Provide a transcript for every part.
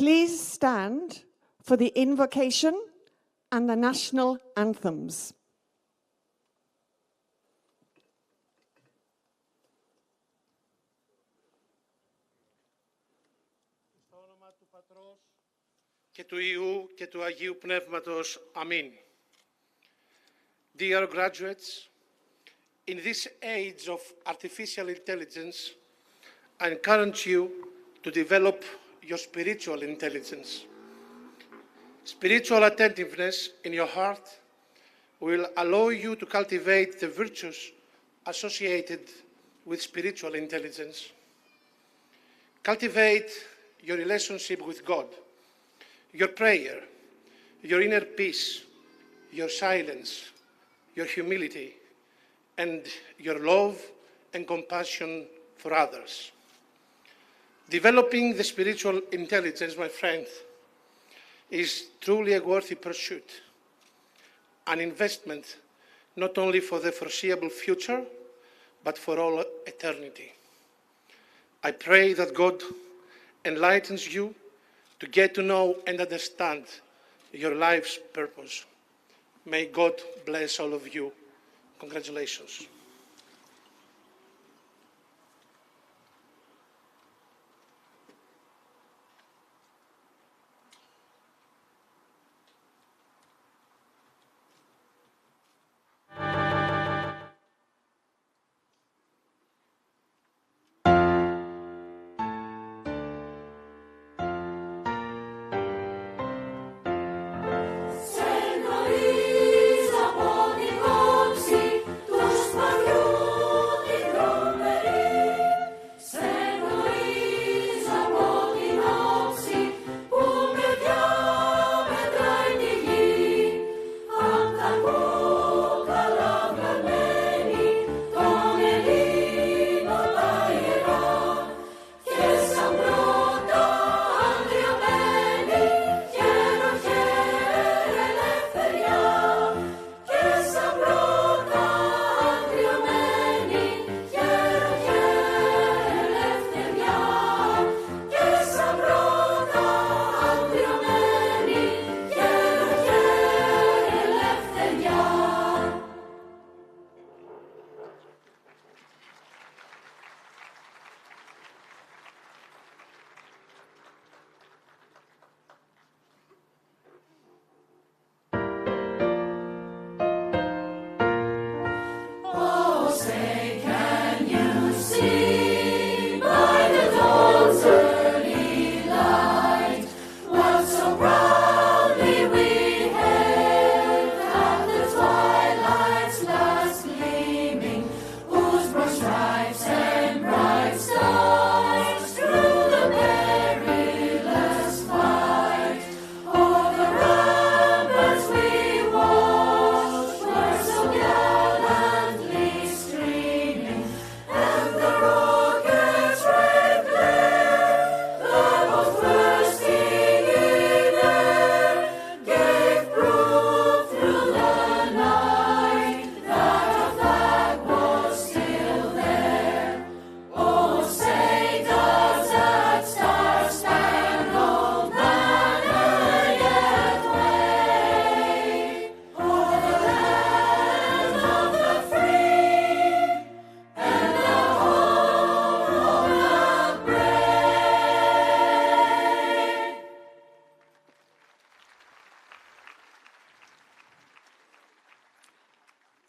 Please stand for the invocation and the national anthems. Στο όνομα του Πατρός και του Υιού και του Αγίου Πνεύματος. Αμήν. Dear graduates, in this age of artificial intelligence, I encourage you to develop your spiritual intelligence. Spiritual attentiveness in your heart will allow you to cultivate the virtues associated with spiritual intelligence. Cultivate your relationship with God, your prayer, your inner peace, your silence, your humility, and your love and compassion for others. Developing the spiritual intelligence, my friend, is truly a worthy pursuit, an investment not only for the foreseeable future, but for all eternity. I pray that God enlightens you to get to know and understand your life's purpose. May God bless all of you. Congratulations.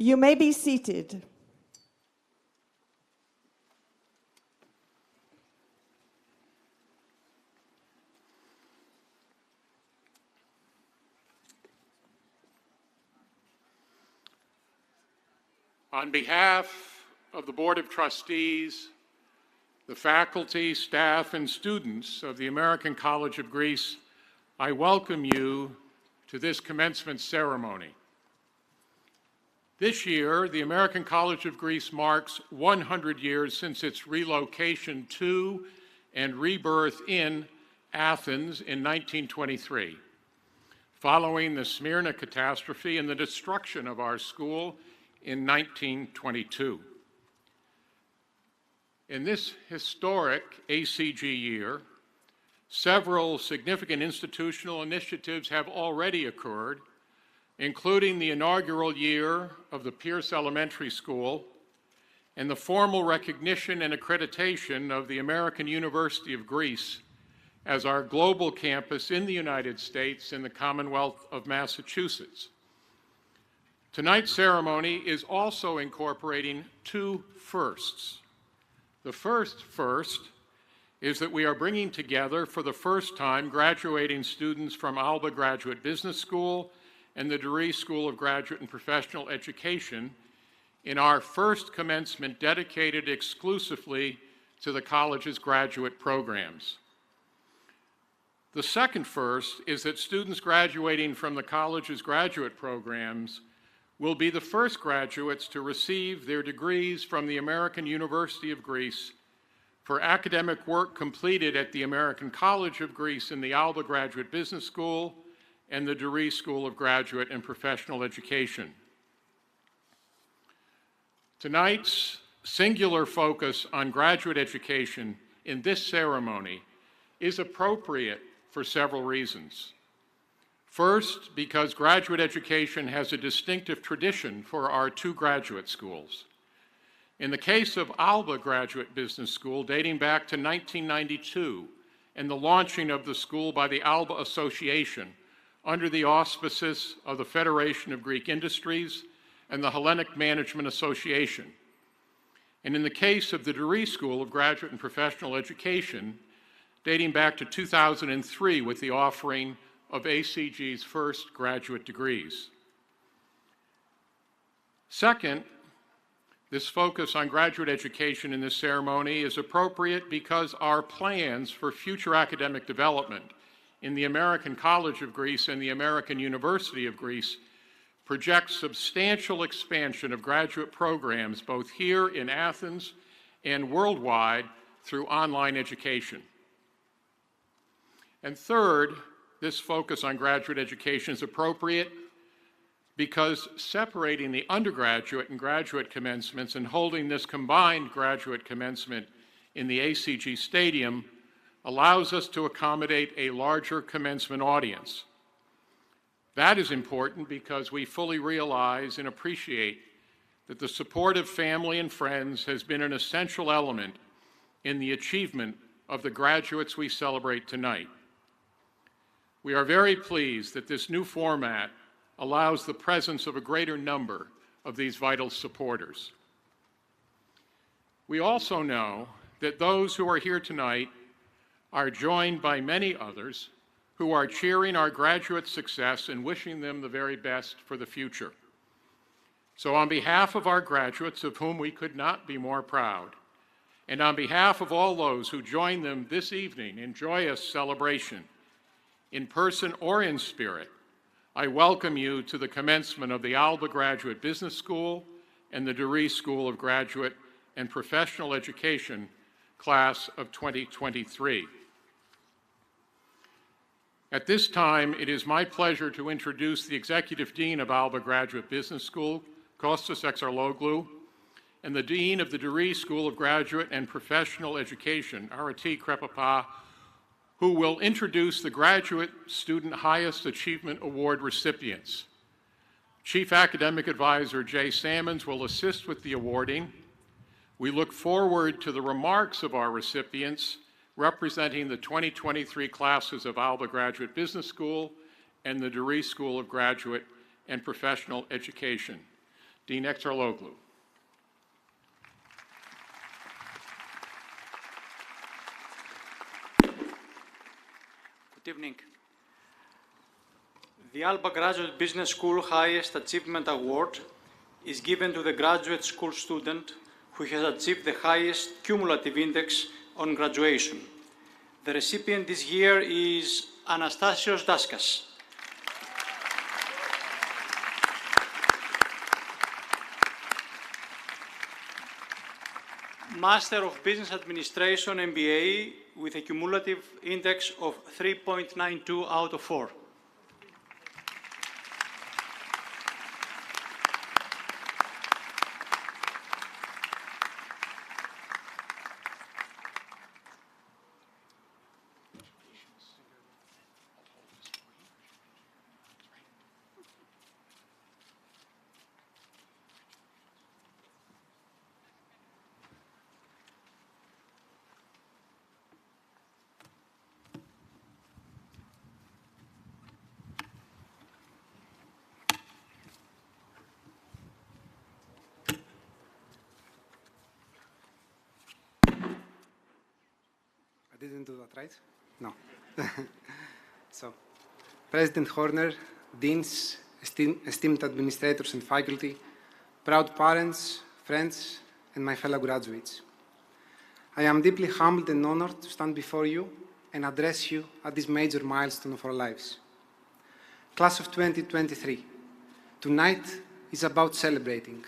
You may be seated. On behalf of the Board of Trustees, the faculty, staff, and students of the American College of Greece, I welcome you to this commencement ceremony. This year, the American College of Greece marks 100 years since its relocation to and rebirth in Athens in 1923, following the Smyrna catastrophe and the destruction of our school in 1922. In this historic ACG year, Several significant institutional initiatives have already occurred, including the inaugural year of the Pierce Elementary School and the formal recognition and accreditation of the American University of Greece as our global campus in the United States and the Commonwealth of Massachusetts. Tonight's ceremony is also incorporating two firsts. The first is that we are bringing together for the first time graduating students from Alba Graduate Business School and the Deree School of Graduate and Professional Education in our first commencement dedicated exclusively to the college's graduate programs. The second first is that students graduating from the college's graduate programs will be the first graduates to receive their degrees from the American University of Greece for academic work completed at the American College of Greece in the Alba Graduate Business School and the Deree School of Graduate and Professional Education. Tonight's singular focus on graduate education in this ceremony is appropriate for several reasons. First, because graduate education has a distinctive tradition for our two graduate schools. In the case of Alba Graduate Business School, dating back to 1992 and the launching of the school by the Alba Association under the auspices of the Federation of Greek Industries and the Hellenic Management Association. And in the case of the Deree School of Graduate and Professional Education, dating back to 2003 with the offering of ACG's first graduate degrees. Second, this focus on graduate education in this ceremony is appropriate because our plans for future academic development in the American College of Greece and the American University of Greece project substantial expansion of graduate programs both here in Athens and worldwide through online education. And third, this focus on graduate education is appropriate because separating the undergraduate and graduate commencements and holding this combined graduate commencement in the ACG Stadium allows us to accommodate a larger commencement audience. That is important because we fully realize and appreciate that the support of family and friends has been an essential element in the achievement of the graduates we celebrate tonight. We are very pleased that this new format allows the presence of a greater number of these vital supporters. We also know that those who are here tonight are joined by many others who are cheering our graduate success and wishing them the very best for the future. So on behalf of our graduates, of whom we could not be more proud, and on behalf of all those who join them this evening in joyous celebration, in person or in spirit, I welcome you to the commencement of the Alba Graduate Business School and the Deree School of Graduate and Professional Education class of 2023. At this time, it is my pleasure to introduce the Executive Dean of Alba Graduate Business School, Kostas Exarloglu, and the Dean of the Deree School of Graduate and Professional Education, Arati Krepapa, who will introduce the Graduate Student Highest Achievement Award recipients. Chief Academic Advisor Jay Sammons will assist with the awarding. We look forward to the remarks of our recipients representing the 2023 classes of Alba Graduate Business School and the Deree School of Graduate and Professional Education. Dean Exarloglu. Good evening. The Alba Graduate Business School Highest Achievement Award is given to the graduate school student who has achieved the highest cumulative index on graduation. The recipient this year is Anastasios Daskas. Master of Business Administration MBA with a cumulative index of 3.92 out of 4. didn't do that, right? No. So, President Horner, deans, esteemed administrators and faculty, proud parents, friends, and my fellow graduates. I am deeply humbled and honored to stand before you and address you at this major milestone of our lives. Class of 2023, tonight is about celebrating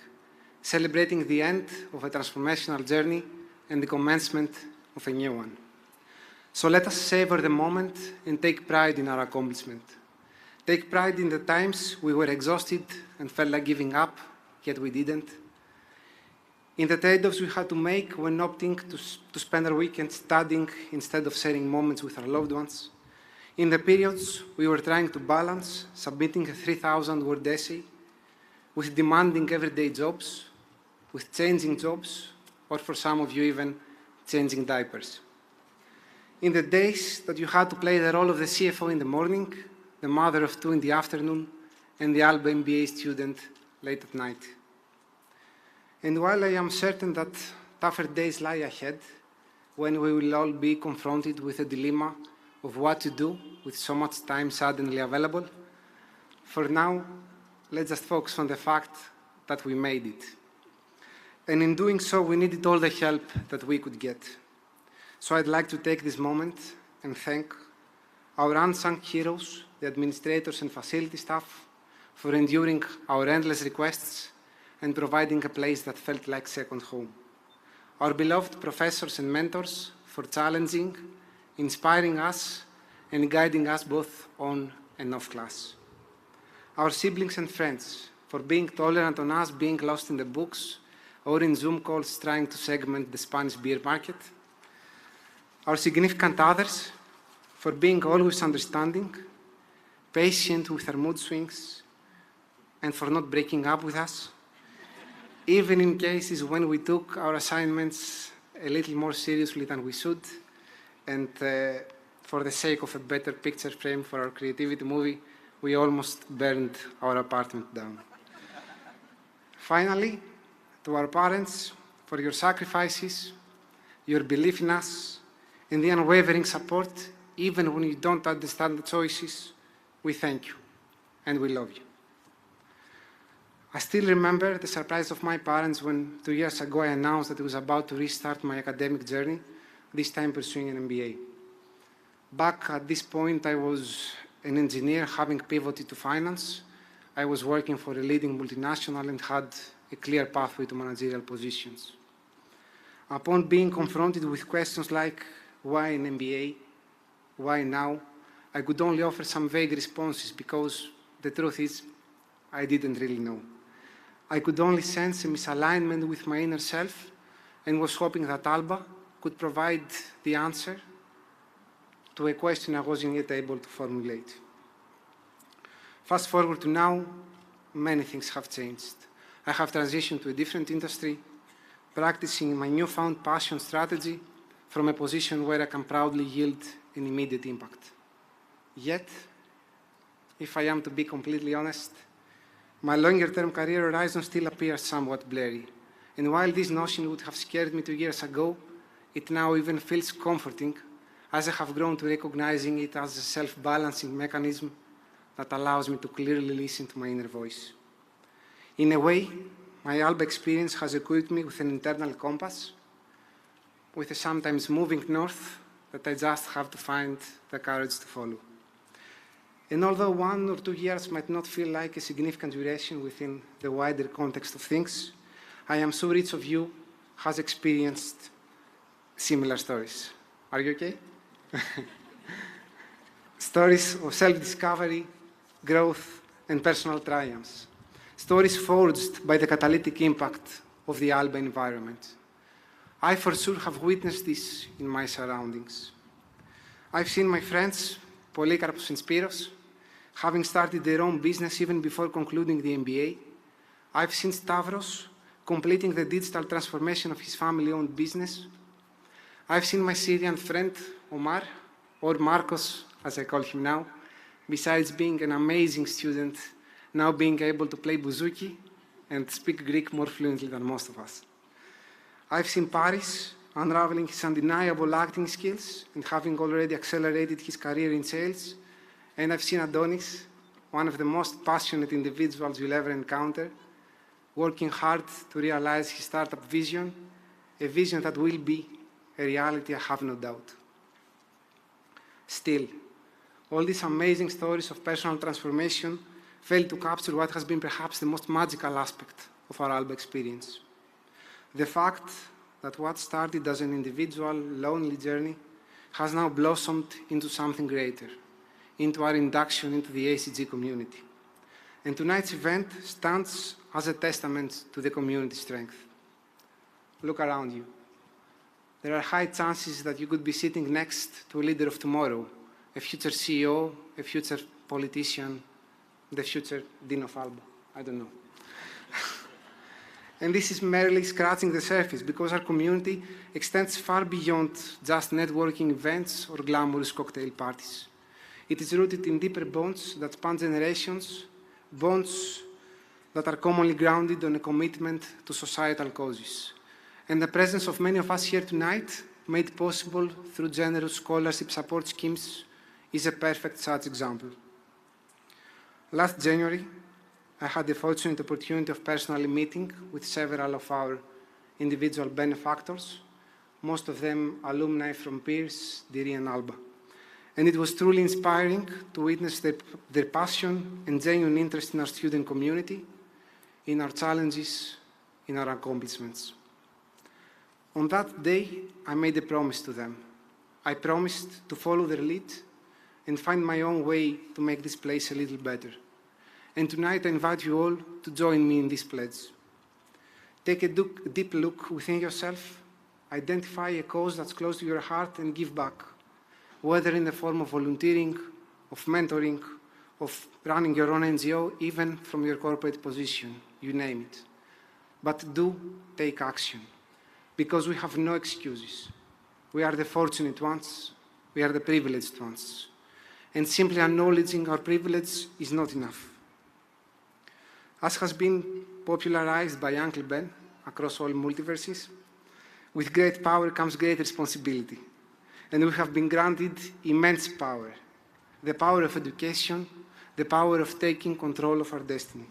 the end of a transformational journey and the commencement of a new one. So let us savor the moment and take pride in our accomplishment. Take pride in the times we were exhausted and felt like giving up, yet we didn't. In the trade-offs we had to make when opting to spend our weekends studying instead of sharing moments with our loved ones. In the periods we were trying to balance submitting a 3,000-word essay with demanding everyday jobs, with changing jobs, or for some of you even changing diapers. In the days that you had to play the role of the CFO in the morning, the mother of two in the afternoon, and the Alba MBA student late at night. And while I am certain that tougher days lie ahead, when we will all be confronted with a dilemma of what to do with so much time suddenly available, for now, let's just focus on the fact that we made it. And in doing so, we needed all the help that we could get. So I'd like to take this moment and thank our unsung heroes, the administrators and facility staff, for enduring our endless requests and providing a place that felt like second home. Our beloved professors and mentors for challenging, inspiring us, and guiding us both on and off class. Our siblings and friends for being tolerant on us being lost in the books or in Zoom calls trying to segment the Spanish beer market. Our significant others for being always understanding, patient with our mood swings, and for not breaking up with us, even in cases when we took our assignments a little more seriously than we should, and for the sake of a better picture frame for our creativity movie, we almost burned our apartment down. Finally, to our parents, for your sacrifices, your belief in us, and the unwavering support, even when you don't understand the choices, we thank you, and we love you. I still remember the surprise of my parents when 2 years ago I announced that I was about to restart my academic journey, this time pursuing an MBA. Back at this point, I was an engineer having pivoted to finance. I was working for a leading multinational and had a clear pathway to managerial positions. Upon being confronted with questions like, why an MBA? Why now? I could only offer some vague responses because the truth is, I didn't really know. I could only sense a misalignment with my inner self and was hoping that Alba could provide the answer to a question I wasn't yet able to formulate. Fast forward to now, many things have changed. I have transitioned to a different industry, practicing my newfound passion strategy from a position where I can proudly yield an immediate impact. Yet, if I am to be completely honest, my longer-term career horizon still appears somewhat blurry. And while this notion would have scared me 2 years ago, it now even feels comforting as I have grown to recognizing it as a self-balancing mechanism that allows me to clearly listen to my inner voice. In a way, my Alba experience has equipped me with an internal compass, with a sometimes moving north that I just have to find the courage to follow. And although 1 or 2 years might not feel like a significant duration within the wider context of things, I am sure each of you has experienced similar stories. Are you okay? Stories of self-discovery, growth, and personal triumphs. Stories forged by the catalytic impact of the Alba environment. I for sure have witnessed this in my surroundings. I've seen my friends, Polycarpos and Spiros, having started their own business even before concluding the MBA. I've seen Stavros completing the digital transformation of his family-owned business. I've seen my Syrian friend, Omar, or Marcos, as I call him now, besides being an amazing student, now being able to play bouzouki and speak Greek more fluently than most of us. I've seen Paris, unraveling his undeniable acting skills and having already accelerated his career in sales. And I've seen Adonis, one of the most passionate individuals you'll ever encounter, working hard to realize his startup vision, a vision that will be a reality, I have no doubt. Still, all these amazing stories of personal transformation fail to capture what has been perhaps the most magical aspect of our Alba experience. The fact that what started as an individual, lonely journey has now blossomed into something greater, into our induction into the ACG community. And tonight's event stands as a testament to the community strength. Look around you. There are high chances that you could be sitting next to a leader of tomorrow, a future CEO, a future politician, the future Dean of Alba. I don't know. And this is merely scratching the surface, because our community extends far beyond just networking events or glamorous cocktail parties. It is rooted in deeper bonds that span generations, bonds that are commonly grounded on a commitment to societal causes. And the presence of many of us here tonight, made possible through generous scholarship support schemes, is a perfect such example. Last January, I had the fortunate opportunity of personally meeting with several of our individual benefactors, most of them alumni from Pierce, Deree, and Alba. And it was truly inspiring to witness their passion and genuine interest in our student community, in our challenges, in our accomplishments. On that day, I made a promise to them. I promised to follow their lead and find my own way to make this place a little better. And tonight I invite you all to join me in this pledge. Take a deep look within yourself, identify a cause that's close to your heart, and give back, whether in the form of volunteering, of mentoring, of running your own NGO, even from your corporate position, you name it. But do take action, because we have no excuses. We are the fortunate ones, we are the privileged ones. And simply acknowledging our privilege is not enough. As has been popularized by Uncle Ben across all multiverses, with great power comes great responsibility. And we have been granted immense power, the power of education, the power of taking control of our destiny.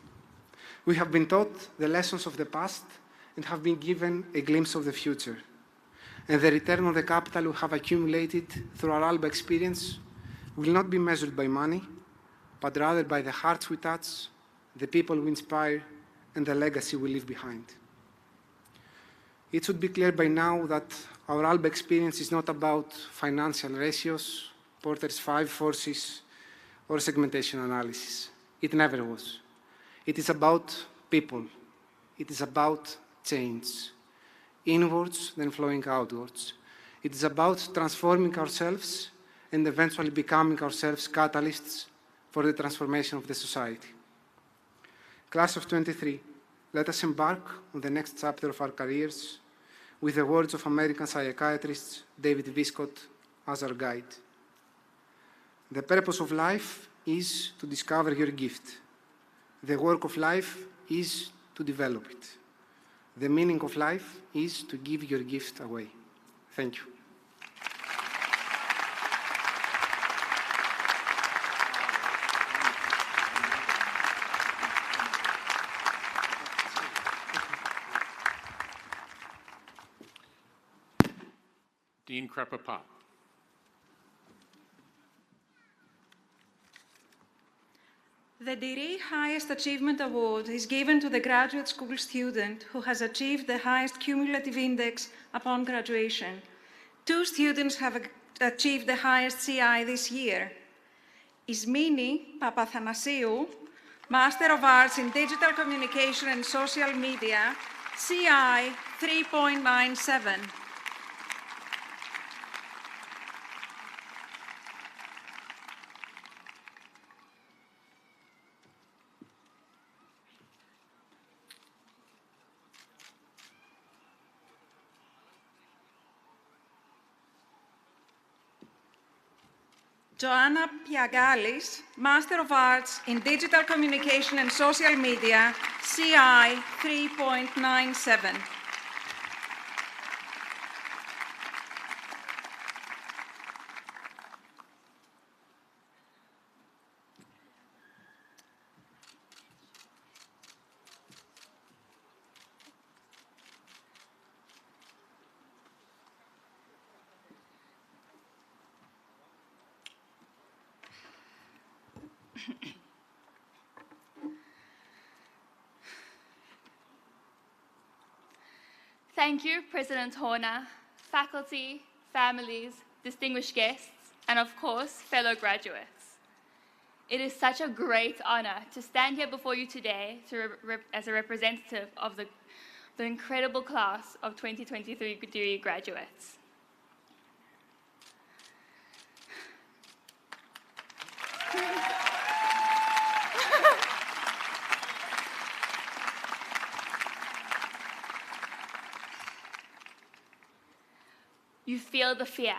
We have been taught the lessons of the past and have been given a glimpse of the future. And the return on the capital we have accumulated through our Alba experience will not be measured by money, but rather by the hearts we touch, the people we inspire, and the legacy we leave behind. It should be clear by now that our Alba experience is not about financial ratios, Porter's 5 forces, or segmentation analysis. It never was. It is about people. It is about change, inwards then flowing outwards. It is about transforming ourselves and eventually becoming ourselves catalysts for the transformation of the society. Class of 23, let us embark on the next chapter of our careers with the words of American psychiatrist David Viscott as our guide. The purpose of life is to discover your gift. The work of life is to develop it. The meaning of life is to give your gift away. Thank you. Dean Kreppa-Pop. The Deree Highest Achievement Award is given to the graduate school student who has achieved the highest cumulative index upon graduation. 2 students have achieved the highest CI this year. Ismini Papathanasiou, Master of Arts in Digital Communication and Social Media, CI 3.97. Joanna Piagalis, Master of Arts in Digital Communication and Social Media, CI 3.97. Thank you, President Horner, faculty, families, distinguished guests, and of course, fellow graduates. It is such a great honor to stand here before you today as a representative of the incredible class of 2023 Deree graduates. You feel the fear,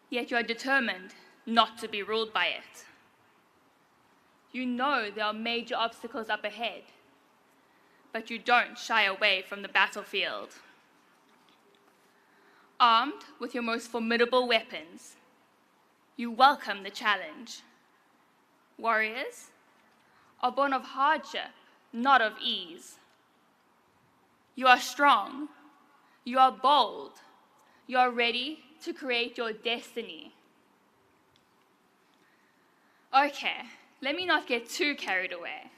yet you are determined not to be ruled by it. You know there are major obstacles up ahead, but you don't shy away from the battlefield. Armed with your most formidable weapons, you welcome the challenge. Warriors are born of hardship, not of ease. You are strong, you are bold, you are ready to create your destiny. Okay, let me not get too carried away.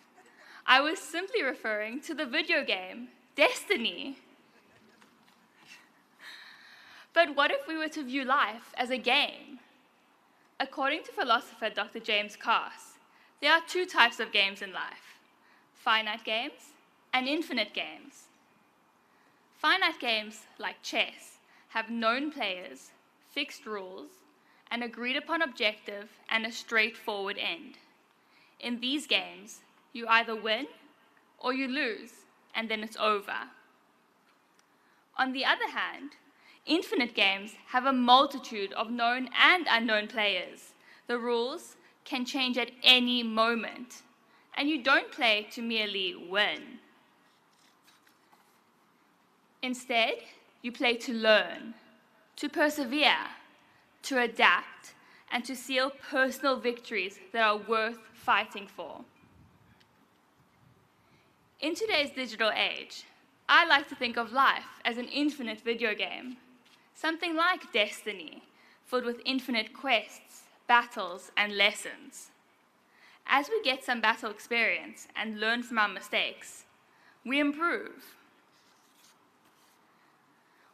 I was simply referring to the video game, Destiny. But what if we were to view life as a game? According to philosopher Dr. James Cass, there are two types of games in life: finite games and infinite games. Finite games, like chess, have known players, fixed rules, an agreed upon objective, and a straightforward end. In these games, you either win or you lose, and then it's over. On the other hand, infinite games have a multitude of known and unknown players. The rules can change at any moment, and you don't play to merely win. Instead, you play to learn, to persevere, to adapt, and to seal personal victories that are worth fighting for. In today's digital age, I like to think of life as an infinite video game, something like Destiny, filled with infinite quests, battles, and lessons. As we get some battle experience and learn from our mistakes, we improve.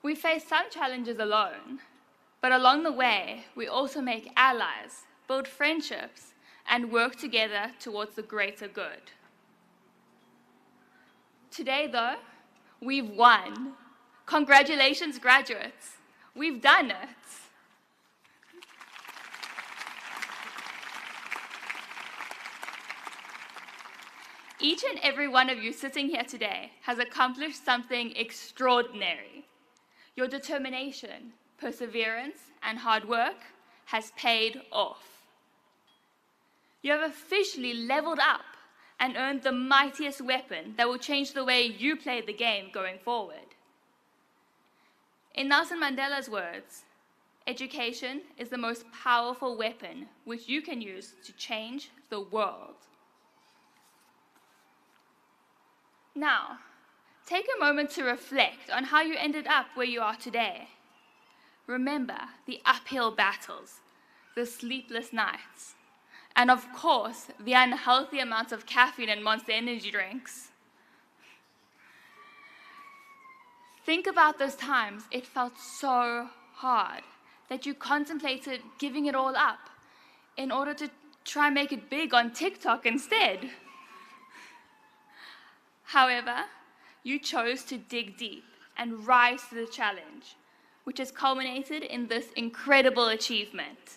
We face some challenges alone, but along the way, we also make allies, build friendships, and work together towards the greater good. Today, though, we've won. Congratulations, graduates. We've done it. Each and every one of you sitting here today has accomplished something extraordinary. Your determination, perseverance, and hard work has paid off. You have officially leveled up and earned the mightiest weapon that will change the way you play the game going forward. In Nelson Mandela's words, education is the most powerful weapon which you can use to change the world. Now, take a moment to reflect on how you ended up where you are today. Remember the uphill battles, the sleepless nights, and of course, the unhealthy amounts of caffeine and Monster energy drinks. Think about those times it felt so hard that you contemplated giving it all up in order to try and make it big on TikTok instead. However, you chose to dig deep and rise to the challenge, which has culminated in this incredible achievement.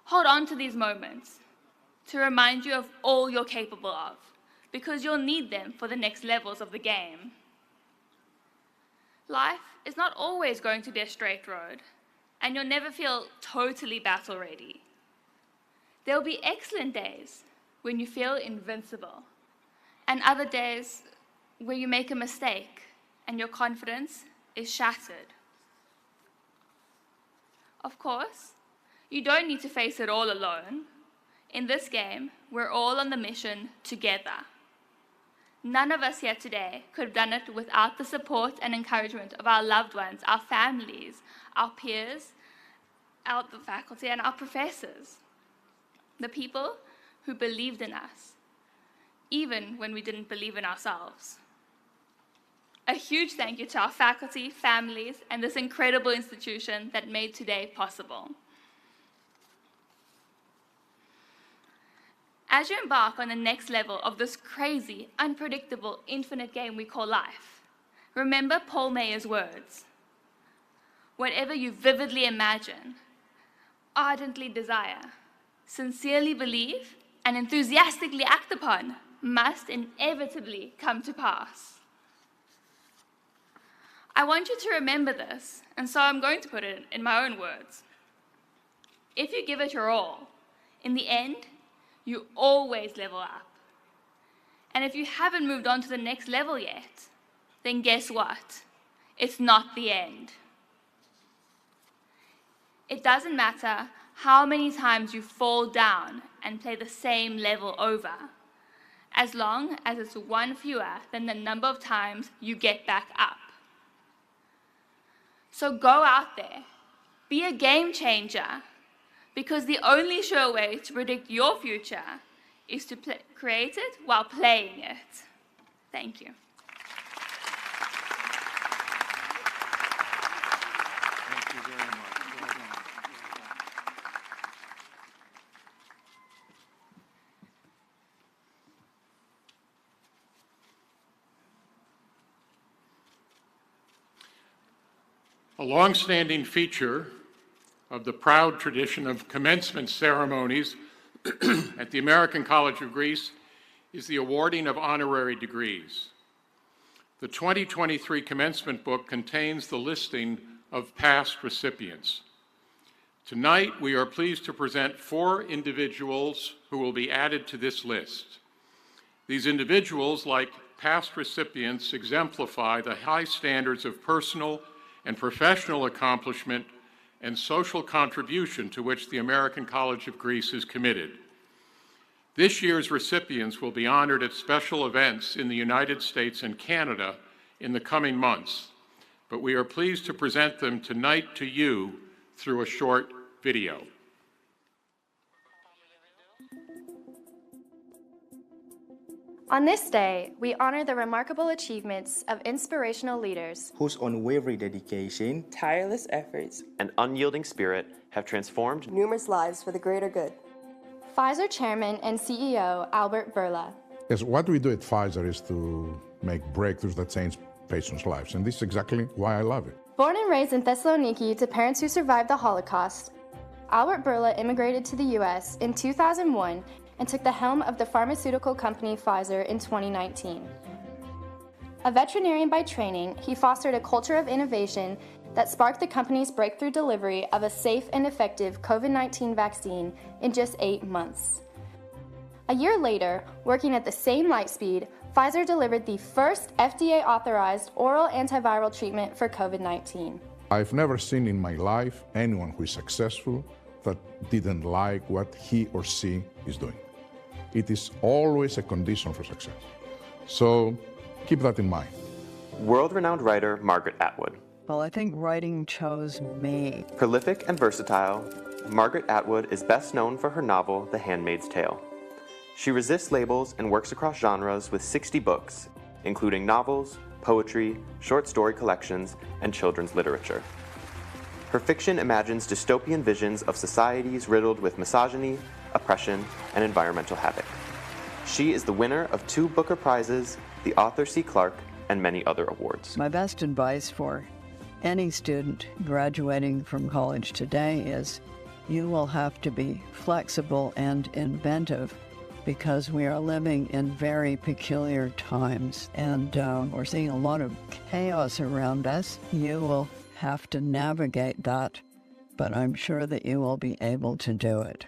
Hold on to these moments to remind you of all you're capable of, because you'll need them for the next levels of the game. Life is not always going to be a straight road, and you'll never feel totally battle ready. There'll be excellent days when you feel invincible, and other days where you make a mistake and your confidence is shattered. Of course, you don't need to face it all alone. In this game, we're all on the mission together. None of us here today could have done it without the support and encouragement of our loved ones, our families, our peers, the faculty and our professors, the people who believed in us, even when we didn't believe in ourselves. A huge thank you to our faculty, families, and this incredible institution that made today possible. As you embark on the next level of this crazy, unpredictable, infinite game we call life, remember Paul Mayer's words. Whatever you vividly imagine, ardently desire, sincerely believe, and enthusiastically act upon must inevitably come to pass. I want you to remember this, and so I'm going to put it in my own words. If you give it your all, in the end, you always level up. And if you haven't moved on to the next level yet, then guess what? It's not the end. It doesn't matter how many times you fall down and play the same level over, as long as it's one fewer than the number of times you get back up. So go out there, be a game changer, because the only sure way to predict your future is to create it while playing it. Thank you. Thank you very much. Well done. A long-standing feature of the proud tradition of commencement ceremonies at the American College of Greece is the awarding of honorary degrees. The 2023 commencement book contains the listing of past recipients. Tonight, we are pleased to present 4 individuals who will be added to this list. These individuals, like past recipients, exemplify the high standards of personal and professional accomplishment and social contribution to which the American College of Greece is committed. This year's recipients will be honored at special events in the United States and Canada in the coming months, but we are pleased to present them tonight to you through a short video. On this day, we honor the remarkable achievements of inspirational leaders whose unwavering dedication, tireless efforts, and unyielding spirit have transformed numerous lives for the greater good. Pfizer Chairman and CEO Albert Bourla. Yes, what we do at Pfizer is to make breakthroughs that change patients' lives, and this is exactly why I love it. Born and raised in Thessaloniki to parents who survived the Holocaust, Albert Bourla immigrated to the U.S. in 2001 and took the helm of the pharmaceutical company Pfizer in 2019. A veterinarian by training, he fostered a culture of innovation that sparked the company's breakthrough delivery of a safe and effective COVID-19 vaccine in just 8 months. A year later, working at the same light speed, Pfizer delivered the first FDA-authorized oral antiviral treatment for COVID-19. I've never seen in my life anyone who is successful that didn't like what he or she is doing. It is always a condition for success. So keep that in mind. world-renowned writer Margaret Atwood. Well, I think writing chose me. Prolific and versatile, Margaret Atwood is best known for her novel, The Handmaid's Tale. She resists labels and works across genres with 60 books, including novels, poetry, short story collections, and children's literature. Her fiction imagines dystopian visions of societies riddled with misogyny, oppression, and environmental havoc. She is the winner of 2 Booker Prizes, the Arthur C. Clarke, and many other awards. My best advice for any student graduating from college today is you will have to be flexible and inventive because we are living in very peculiar times and we're seeing a lot of chaos around us. You will have to navigate that, but I'm sure that you will be able to do it.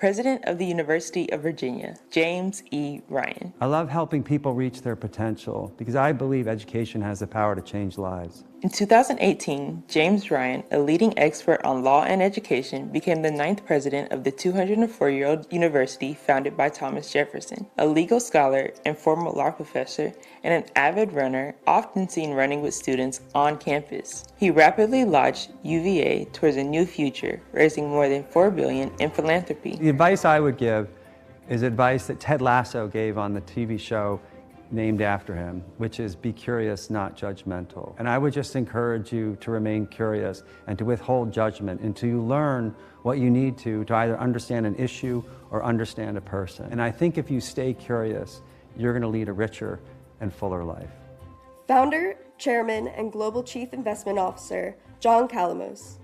President of the University of Virginia, James E. Ryan. I love helping people reach their potential because I believe education has the power to change lives. In 2018, James Ryan, a leading expert on law and education, became the 9th president of the 204-year-old university founded by Thomas Jefferson, a legal scholar and former law professor, and an avid runner, often seen running with students on campus. He rapidly launched UVA towards a new future, raising more than $4 billion in philanthropy. The advice I would give is advice that Ted Lasso gave on the TV show named after him, which is be curious, not judgmental. And I would just encourage you to remain curious and to withhold judgment until you learn what you need to either understand an issue or understand a person. And I think if you stay curious, you're going to lead a richer and fuller life. Founder, Chairman, and Global Chief Investment Officer, John Calamos.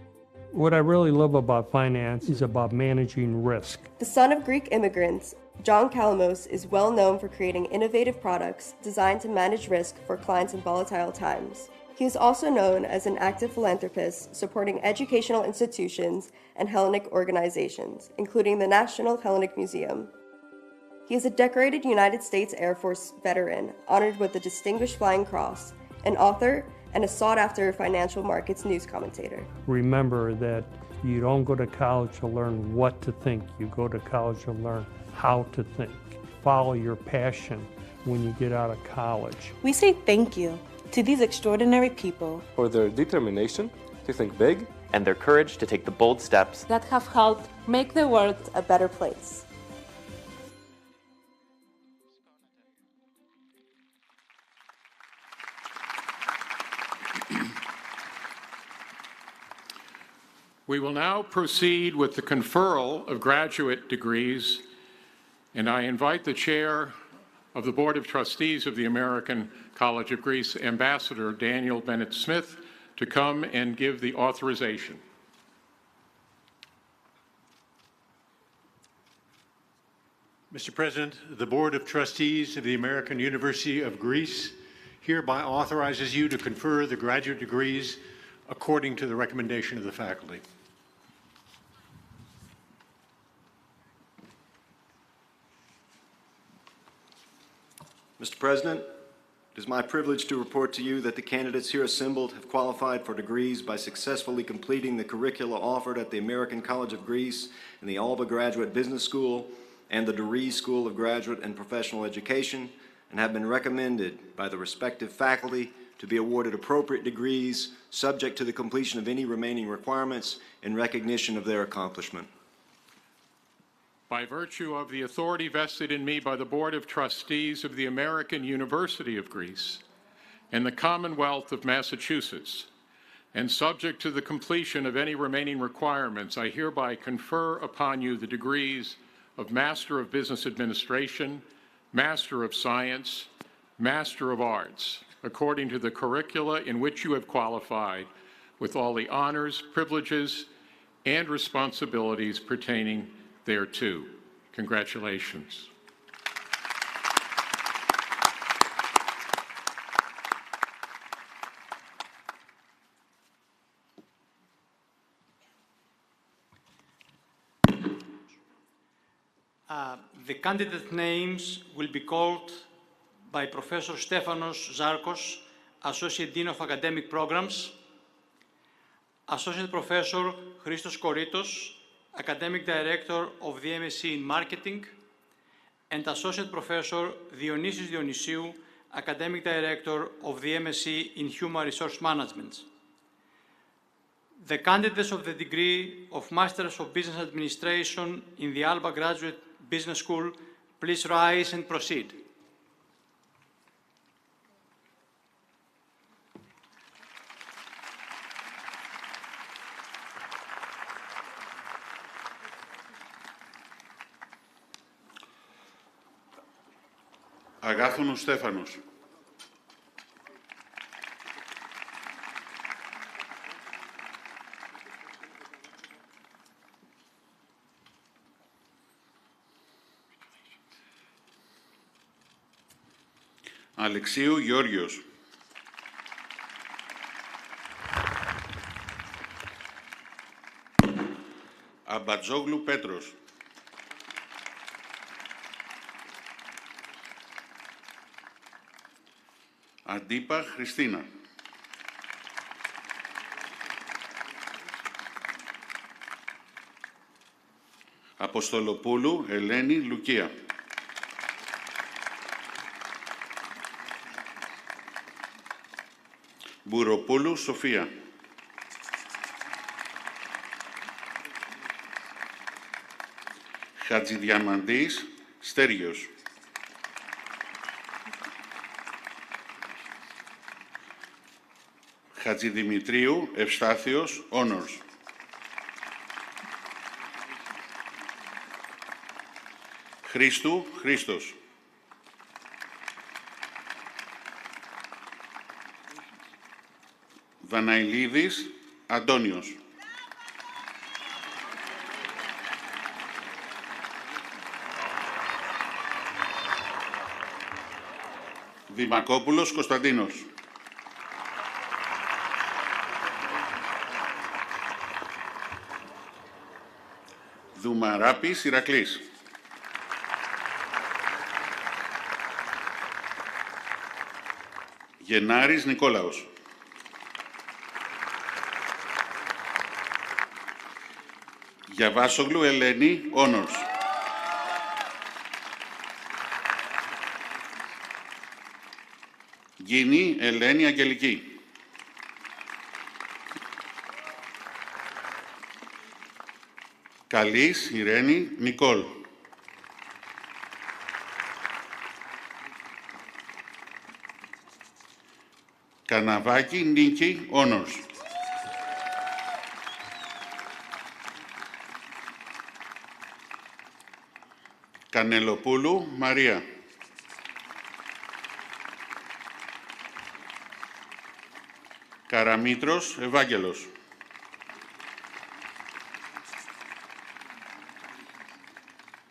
What I really love about finance is about managing risk. The son of Greek immigrants, John Calamos is well known for creating innovative products designed to manage risk for clients in volatile times. He is also known as an active philanthropist supporting educational institutions and Hellenic organizations, including the National Hellenic Museum. He is a decorated United States Air Force veteran, honored with the Distinguished Flying Cross, an author, and a sought-after financial markets news commentator. Remember that you don't go to college to learn what to think. You go to college to learn how to think. Follow your passion when you get out of college. We say thank you to these extraordinary people for their determination to think big and their courage to take the bold steps that have helped make the world a better place. We will now proceed with the conferral of graduate degrees, and I invite the Chair of the Board of Trustees of the American College of Greece, Ambassador Daniel Bennett-Smith, to come and give the authorization. Mr. President, the Board of Trustees of the American University of Greece hereby authorizes you to confer the graduate degrees according to the recommendation of the faculty. Mr. President, it is my privilege to report to you that the candidates here assembled have qualified for degrees by successfully completing the curricula offered at the American College of Greece and the Alba Graduate Business School and the Deree School of Graduate and Professional Education, and have been recommended by the respective faculty to be awarded appropriate degrees subject to the completion of any remaining requirements in recognition of their accomplishment. By virtue of the authority vested in me by the Board of Trustees of the American University of Greece and the Commonwealth of Massachusetts, and subject to the completion of any remaining requirements, I hereby confer upon you the degrees of Master of Business Administration, Master of Science, Master of Arts, according to the curricula in which you have qualified, with all the honors, privileges, and responsibilities pertaining thereto. Congratulations. The candidate names will be called by Professor Stefanos Zarkos, Associate Dean of Academic Programs, Associate Professor Christos Koritos, Academic Director of the MSc in Marketing, and Associate Professor Dionysios Dionysio, Academic Director of the MSc in Human Resource Management. The candidates of the degree of Masters of Business Administration in the Alba Graduate Business School, please rise and proceed. Αγάθωνος Στέφανος. Αλεξίου Γιώργιος. Αμπατζόγλου Πέτρος. Αντίπα Χριστίνα. Αποστολοπούλου Ελένη Λουκία. Μπουροπούλου Σοφία. Χατζηδιαμαντής Στέργιος. Χατζηδημητρίου Ευστάθιος Όνορς. Χρήστου Χρήστος. Βαναηλίδης Αντώνιος. Δημακόπουλος Κωνσταντίνος. Δουμαράπης Ηρακλής. Γενάρης Νικόλαος. Γιαβάσογλου Ελένη Όνορς. Γκίνη Ελένη Αγγελική. Καλής Ιρένη Νικόλ. Καναβάκη Νίκη Όνορς. Κανελοπούλου Μαρία. Καραμήτρος Ευάγγελος.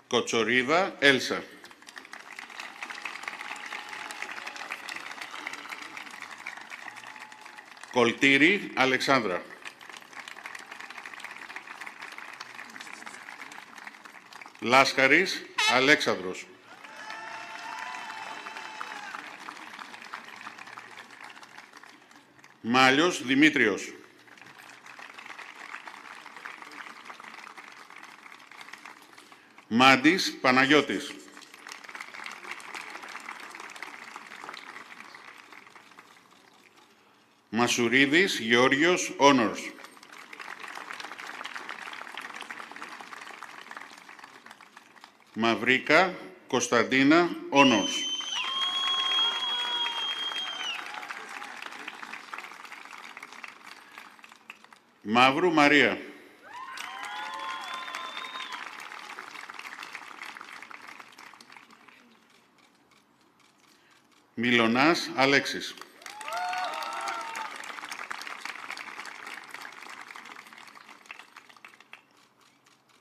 Κοτσορίδα Έλσα. Κολτήρη Αλεξάνδρα. Λάσκαρης Αλέξανδρος. Μάλιος Δημήτριος. Μάντης Παναγιώτης. Μασουρίδης Γεώργιος Όνορς. Μαυρίκα Κωνσταντίνα Όνορς. Μαύρου Μαρία. Μιλωνάς Αλέξης.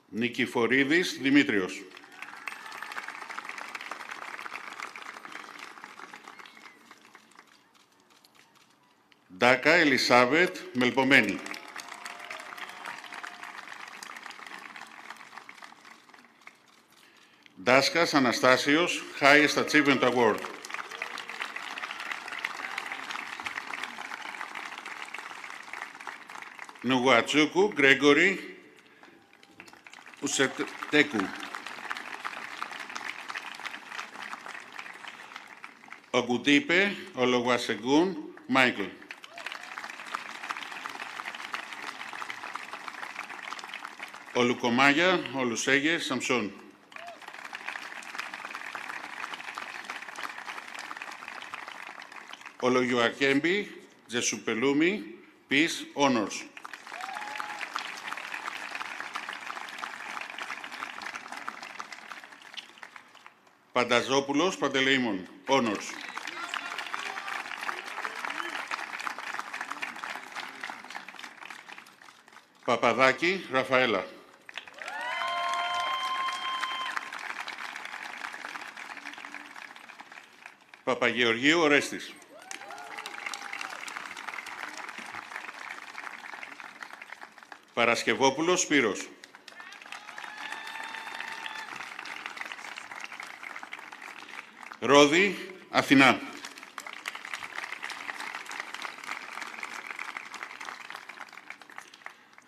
Νικηφορίδης Δημήτριος. Ντάκα Ελισάβετ Μελπομένη. Ντάσκας Αναστάσιος Highest Achievement Award. Νουγουατσούκου Γκρέγκορι Ουσετέκου. Ογκουτίπε Ολογουασεγκούν Μάικλ. Ολουκομάγια Ολουσέγε Σαμσόν. Ολογιουακέμπη Τζεσουπελούμι Peace Honors. Πανταζόπουλος Παντελεήμων Honors. Παπαδάκη Ραφαέλα. Παπαγεωργίου Ορέστης. Παρασκευόπουλος Σπύρος. Ρόδη Αθηνά.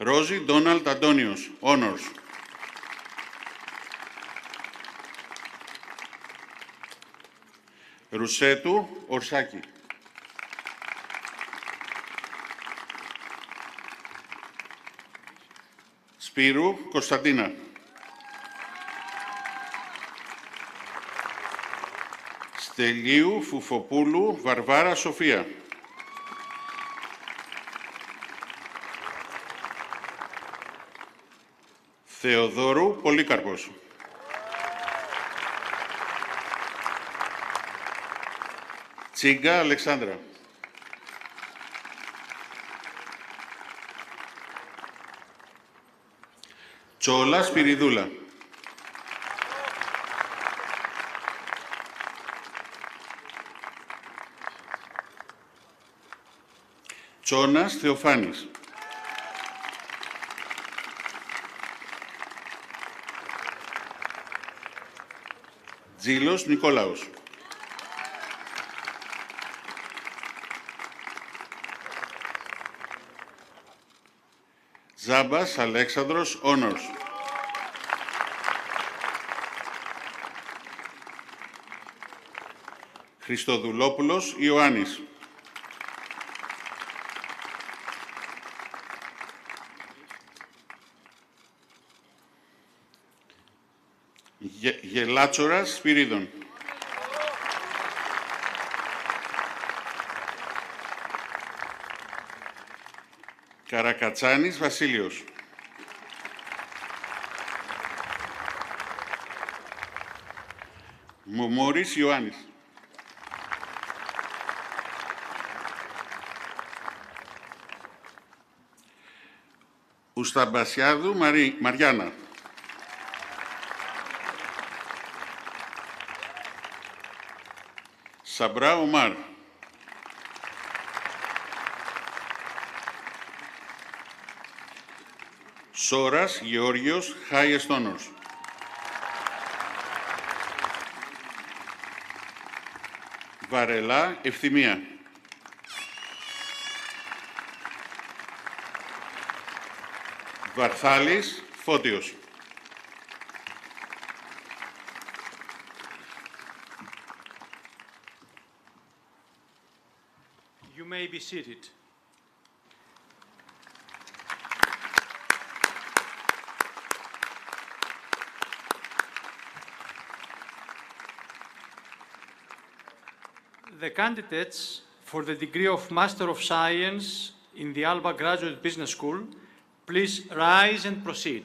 Rosie Donald Antonios, honors. Ρουσέτου Ορσάκη. Σπύρου Κωνσταντίνα. Στελίου Φουφοπούλου Βαρβάρα Σοφία. Θεοδόρου Πολύκαρπος. Τσίγκα Αλεξάνδρα. Τσόλα Σπυριδούλα. Τσόνας Θεοφάνης. Τζίλος Νικόλαος. Ζάμπας Αλέξανδρος Honors. Χριστοδουλόπουλος Ιωάννης. Γελάτσορας Σπυρίδων. Καρακατσάνης Βασίλειος. Μωμόρης Ιωάννης. Ουσταμπασιάδου Μαριάννα. Σαμπρά Ομάρ. Σόρας Γεώργιος Highest Honors. Βαρελά Ευθυμία. Βαρθάλης Φώτιος. You may be seated. The candidates for the degree of Master of Science in the Alba Graduate Business School, please rise and proceed.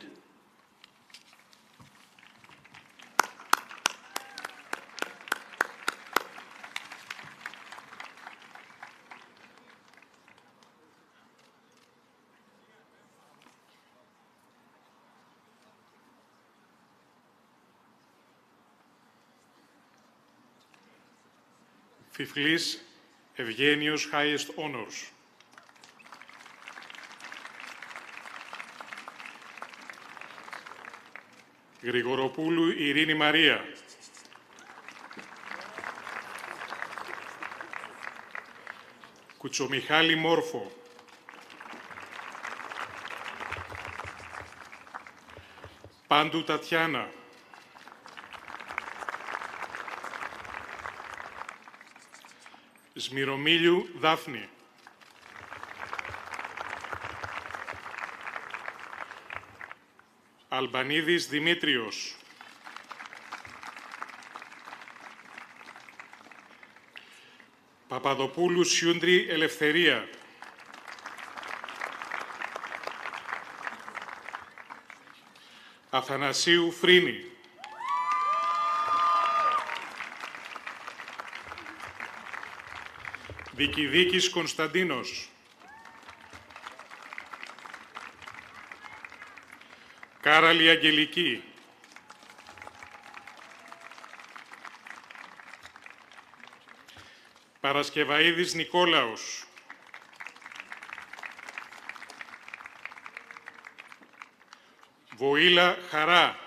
Φυφλής Ευγένιος Highest Honors. Γρηγοροπούλου Ειρήνη Μαρία. Κουτσομιχάλη Μόρφο. Πάντου Τατιάνα. Σμυρομήλιου Δάφνη. Αλμπανίδης Δημήτριος. Παπαδοπούλου Σιούντρη Ελευθερία. Αθανασίου Φρίνη. Δικηδίκης Κωνσταντίνος. Κάραλη Αγγελική. Παρασκευαΐδης Νικόλαος. Βοήλα Χαρά.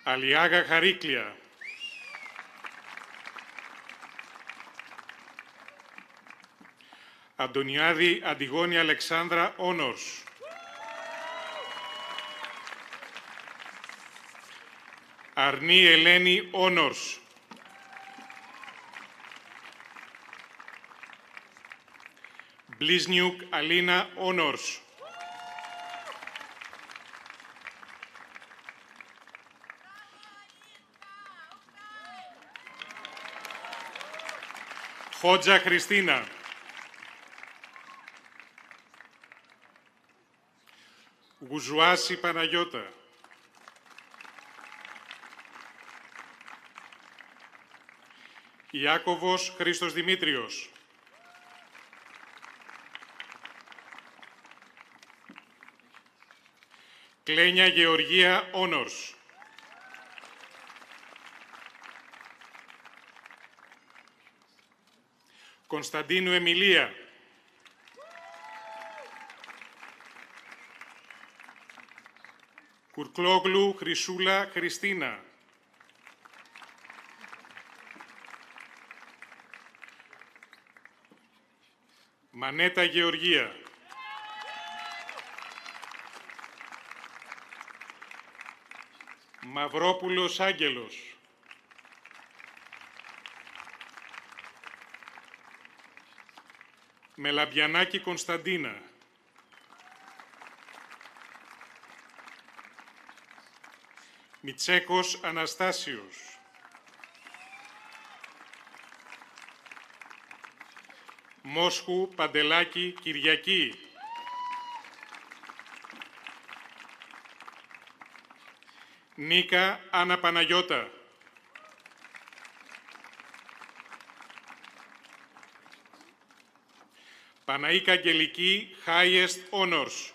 Αλιάγα Χαρίκλια. Αντωνιάδη Αντιγόνη Αλεξάνδρα Honors. Αρνή Ελένη Honors. Μπλίσνιουκ Αλίνα Honors. Χότζα Χριστίνα. Γουζουάση Παναγιώτα. Ιάκωβος Χρήστος Δημήτριος. Κλένια Γεωργία Honors. Κωνσταντίνου Εμιλία. Κουρκλόγλου Χρυσούλα Χριστίνα. Μανέτα Γεωργία. Μαυρόπουλος Άγγελος. Μελαμπιανάκη Κωνσταντίνα. Μιτσέκος Αναστάσιος. Μόσχου Παντελάκη Κυριακή. Νίκα Άννα Παναγιώτα. Παναΐκα Αγγελική Highest Honors.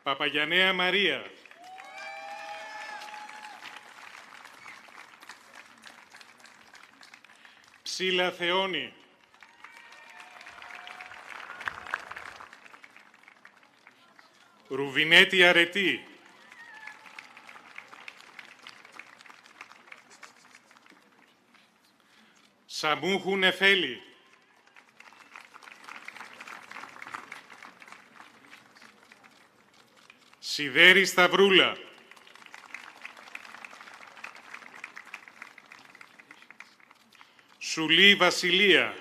Παπαγιαννέα Μαρία. Ψήλα Θεόνη. Ρουβινέτη Αρετή. Σαμούχου Νεφέλη. Σιδέρη Σταυρούλα. Σουλή Βασιλεία.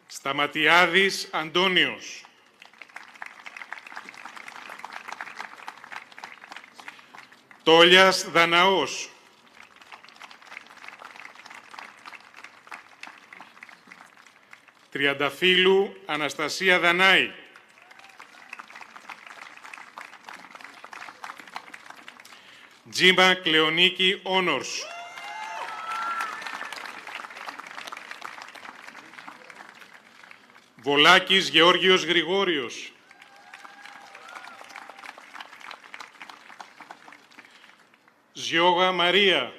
Σταματιάδης Αντώνιος. Τόλιας Δαναός. Τριανταφύλου Αναστασία Δανάη. Τζίμα Κλεονίκη Honors. Βολάκης Γεώργιος Γρηγόριος. Ζιώγα Μαρία.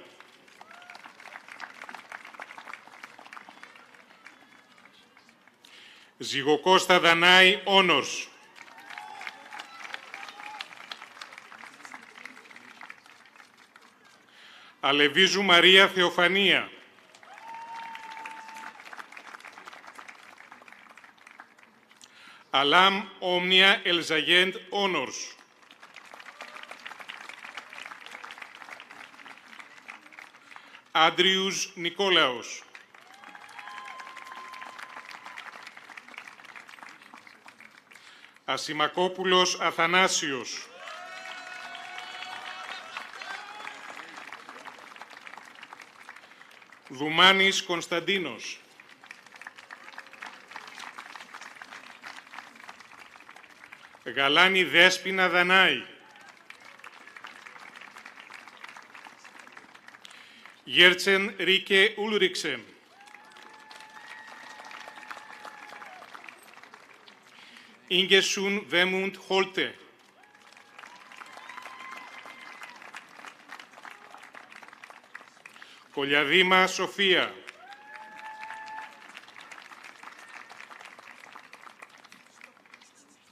Ζυγοκώστα Δανάη Honors. Αλεβίζου Μαρία Θεοφανία. Αλάμ Όμνια Ελζαγέντ Honors. Άντριους Νικόλαος. Ασημακόπουλος Αθανάσιος. Δουμάνης Κωνσταντίνος. Γαλάνη Δέσποινα Δανάη. Γέρτσεν Ρίκε Ούλριξεν. Ίγκεσουν Βέμουντ Χόλτε. Κολιαδήμα Σοφία.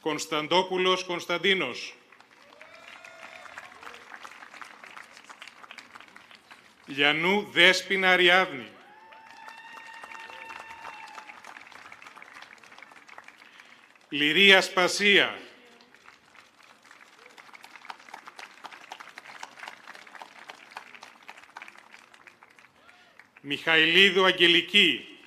Κωνσταντόπουλος Κωνσταντίνος. Λιανού Δέσποινα Αριάδνη. Λυρία Σπασία. Μιχαηλίδου Αγγελική.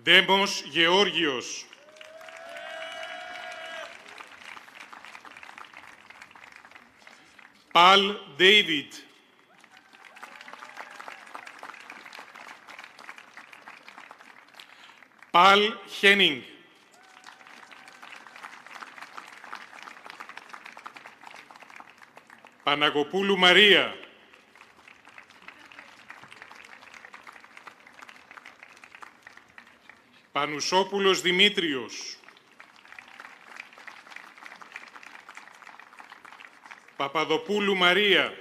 Ντέμος Γεώργιος. Παλ Ντέιβιτ. Παλ Χένινγκ. Παναγοπούλου Μαρία. Πανουσόπουλος Δημήτριος. Παπαδοπούλου Μαρία.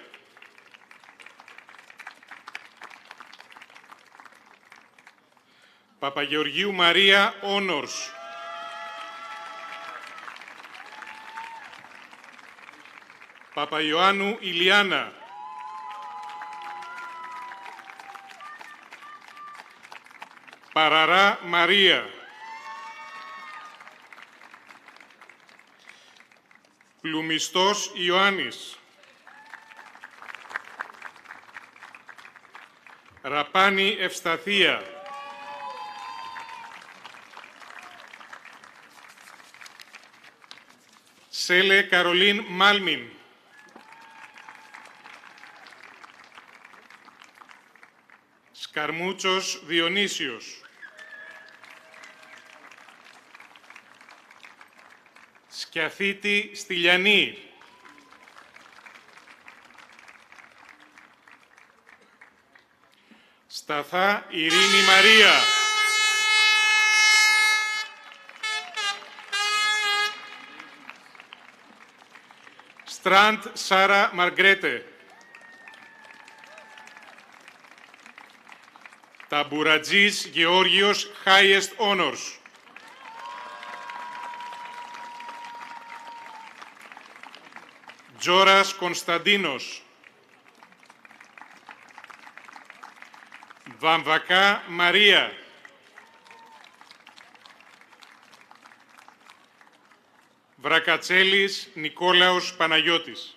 Παπαγεωργίου Μαρία Όνορς. Παπαϊωάννου Ηλιάνα. Παραρά Μαρία. Πλουμιστός Ιωάννης. Ραπάνη Ευσταθία. Σέλε Καρολίν Μάλμιν. Σκαρμούτσος Διονύσιος. Σκιαθήτη Στυλιανή. Σταθά Ειρήνη Μαρία. Στραντ Σάρα Μαργκρέτε. Ταμπουρατζής Γεώργιος Highest Honors. Τζόρας Κωνσταντίνος. Βαμβακά Μαρία. Βρακατσέλης Νικόλαος Παναγιώτης.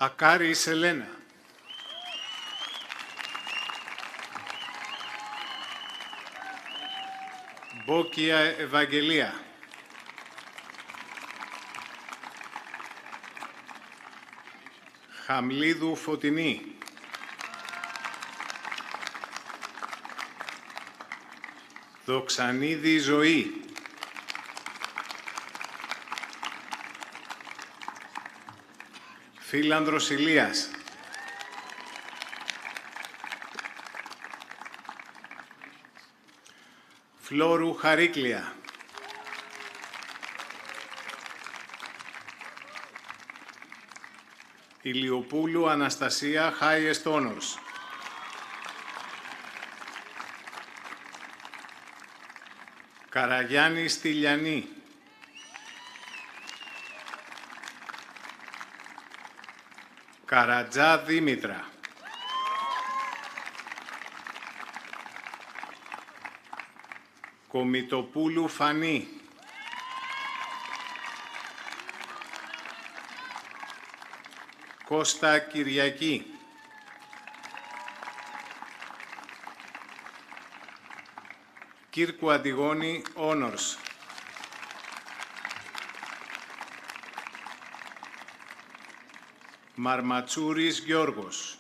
Ακάρη Σελένα. Μπόκια Ευαγγελία. Χαμλίδου Φωτεινή. Δοξανίδη Ζωή. Φίλανδρος Ηλίας. Φλόρου Χαρίκλια. Ηλιοπούλου Αναστασία Highest Honors. Καραγιάννη Στυλιανή. Καρατζά Δήμητρα. Κομιτοπούλου Φανή. Κώστα Κυριακή. Κύρκου Αντιγόνη Honors. Μαρματσούρης Γιώργος.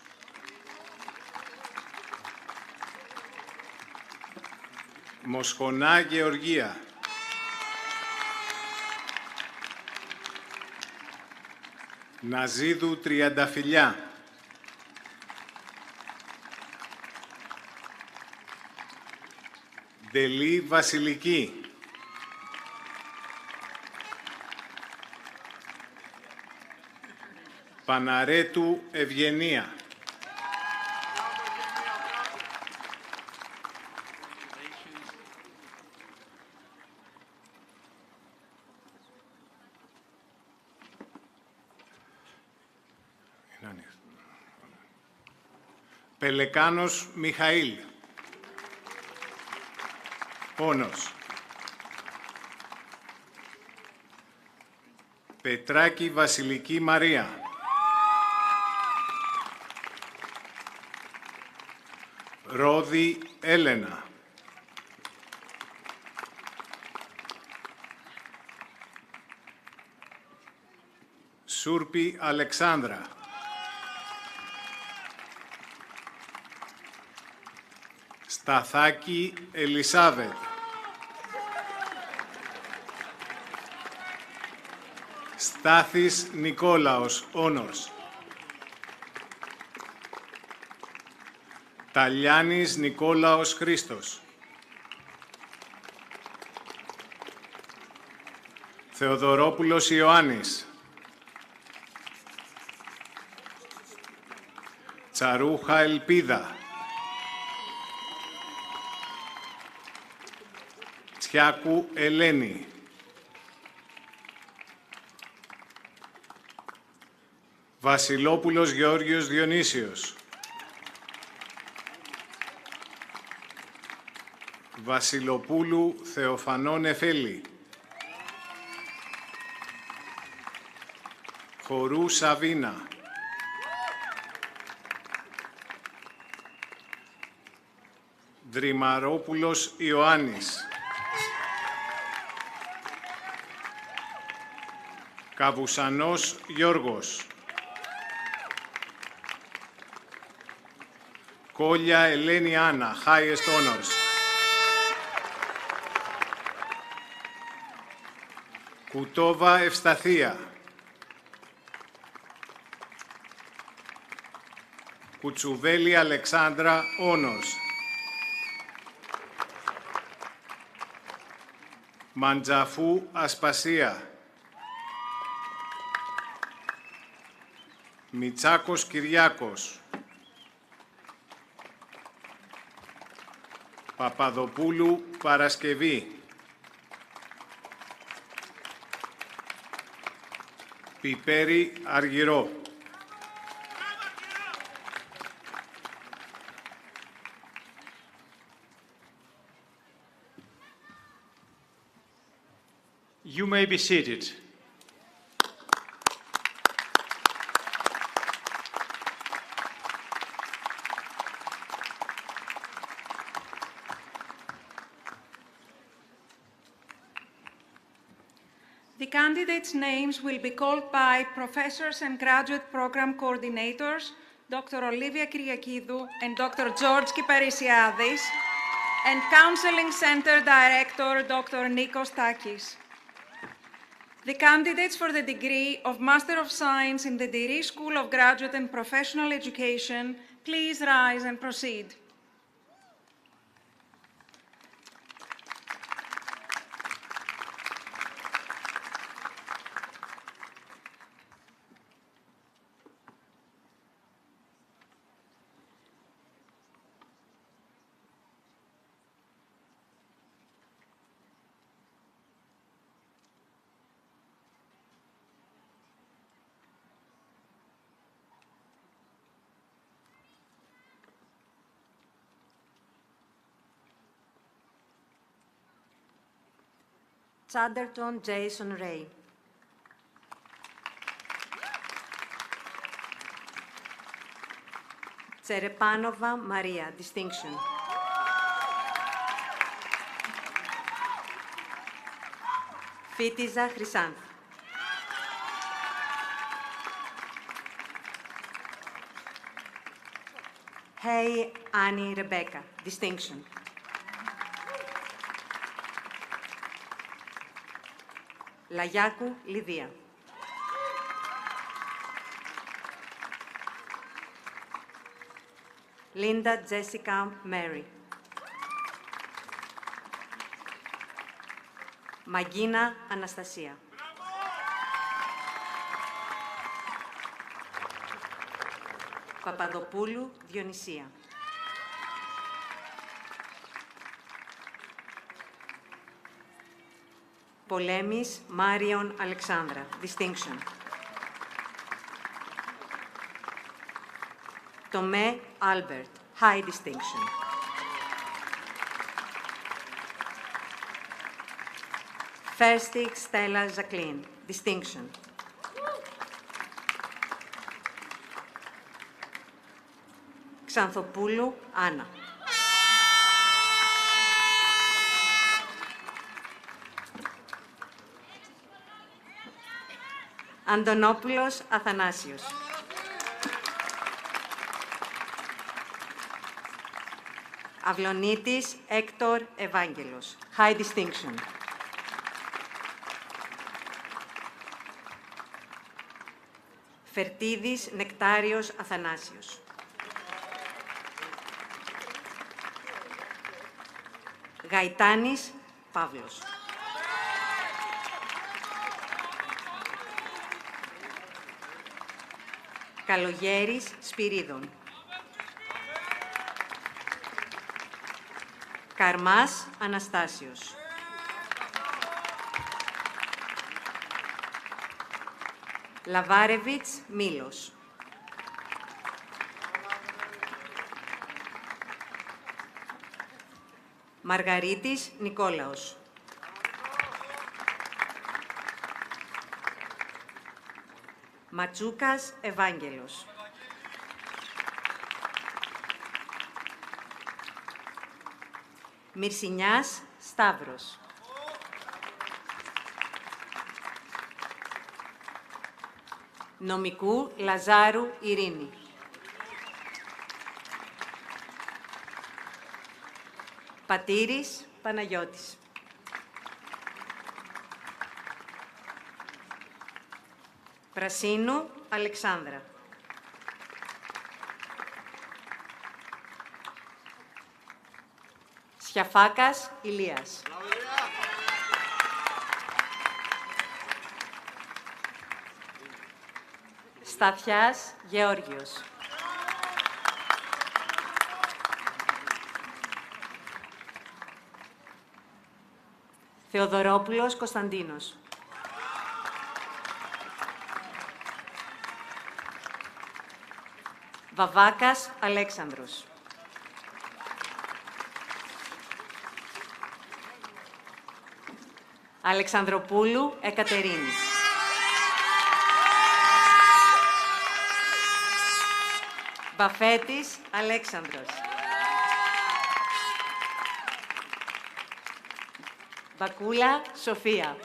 Μοσχονά Γεωργία. Ναζίδου Τριανταφυλιά. Ντελή Βασιλική. Παναρέτου Ευγενία. Πελεκάνος Μιχαήλ. Πόνος. Πετράκη Βασιλική Μαρία. Ρόδη Έλενα. Σούρπη Αλεξάνδρα. Σταθάκη Ελισάβετ. Στάθης Νικόλαος Όνορς. Ταλιάνης Νικόλαος Χρήστος. Θεοδωρόπουλος Ιωάννης. Τσαρούχα Ελπίδα. Τσιάκου Ελένη. Βασιλόπουλος Γεώργιος Διονύσιος. Βασιλοπούλου Θεοφανό Νεφέλη. Χορού Σαβίνα. Δρυμαρόπουλος Ιωάννης. Καβουσανός Γιώργος. Κόλια Ελένη Άννα, highest honors. Κουτόβα Ευσταθία. Κουτσουβέλη Αλεξάνδρα, honors. Μαντζαφού Ασπασία. Μιτσάκος Κυριάκος. Παπαδοπούλου Παρασκευή. Πιπέρη Αργυρό. You may be seated. The candidates' names will be called by professors and graduate program coordinators, Dr. Olivia Kyriakidou and Dr. George Kiparisiadis, and Counseling Center Director, Dr. Nikos Takis. The candidates for the degree of Master of Science in the Deree School of Graduate and Professional Education, please rise and proceed. Chatterton Jason Ray. Tserepanova Maria, distinction. Fitiza Chrysanth. Hey Annie Rebecca, distinction. Λαγιάκου Λιδία. Linda Jessica Mary. Μαγκίνα Αναστασία. Παπαδοπούλου Διονυσία. Πολέμης Μάριον Αλεξάνδρα, distinction. Τομέ Άλμπερτ, high distinction. Φέρστικ Στέλλα Ζακλίν, distinction. Ξανθοπούλου Άννα. Αντωνόπουλος Αθανάσιος. Αυλονίτης Έκτορ Ευάγγελος, high distinction. Φερτίδης Νεκτάριος Αθανάσιος. Γαϊτάνης Παύλος. Καλογέρης Σπυρίδων. Καρμάς Αναστάσιος. Λαβάρεβιτς Μήλος. Μαργαρίτης Νικόλαος. Ματσούκας Ευάγγελος. Μυρσινιάς Σταύρος. Νομικού Λαζάρου Ειρήνη. Πατήρης Παναγιώτης. Πρασίνου Αλεξάνδρα. Σιαφάκας Ηλίας. Σταθιάς Γεώργιος. Θεοδωρόπουλος Κωνσταντίνος. Βαβάκας Αλέξανδρος. Αλεξανδροπούλου Εκατερίνη. Μπαφέτης Αλέξανδρος. Μπακούλα Σοφία.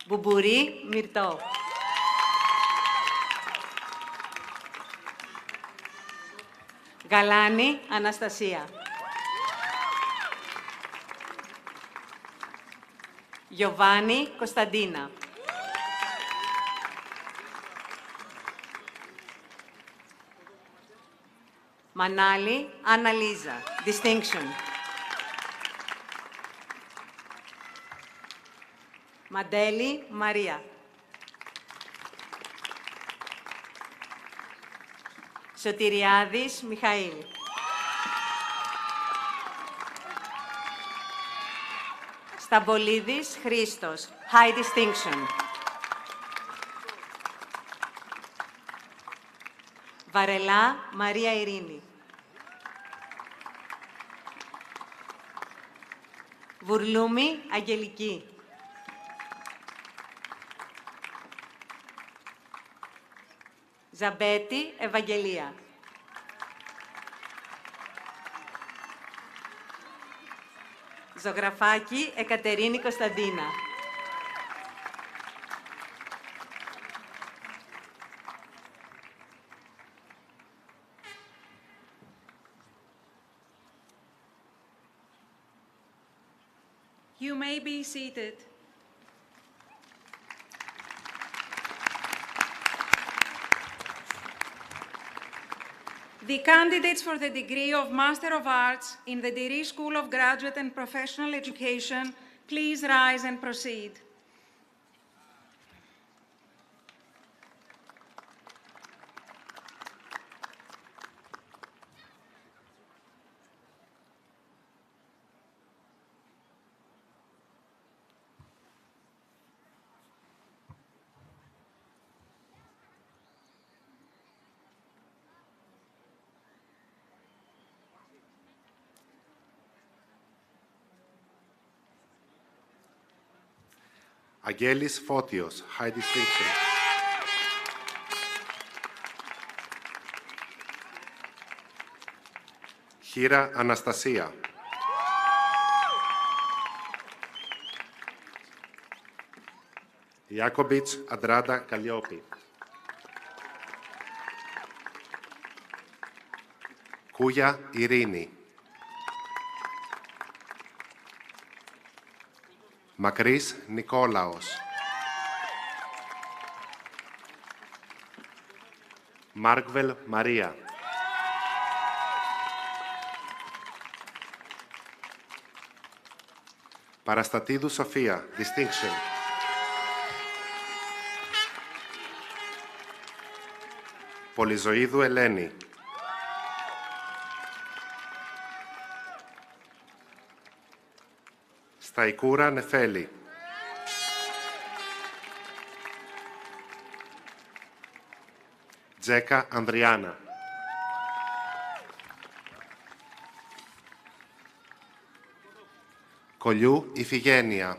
Μπουμπουρί Μυρτώ. Γαλάνη Αναστασία. Γιωβάνη Κωνσταντίνα. Μανάλη Αναλίζα, distinction. Μαντέλη Μαρία. Σωτηριάδης Μιχαήλ. Σταμπολίδης Χρήστος, high distinction. Βαρελά Μαρία Ειρήνη. Βουρλούμη Αγγελική. Ζαμπέτη Ευαγγελία. Ζωγραφάκη Εκατερίνη Κωνσταντίνα. You may be seated. The candidates for the degree of Master of Arts in the Deree School of Graduate and Professional Education, please rise and proceed. Αγγέλης Φώτιος, high distinction. Χήρα Αναστασία. Ιάκομπιτς Αντράντα Καλλιόπη. Κούγια Ειρήνη. Μακρύς Νικόλαος. Μάρκβελ Μαρία. Παραστατίδου Σοφία, distinction. Πολυζωίδου Ελένη. Σταϊκούρα Νεφέλη. Τζέκα Ανδριάνα. Κολιού Ιφηγένεια.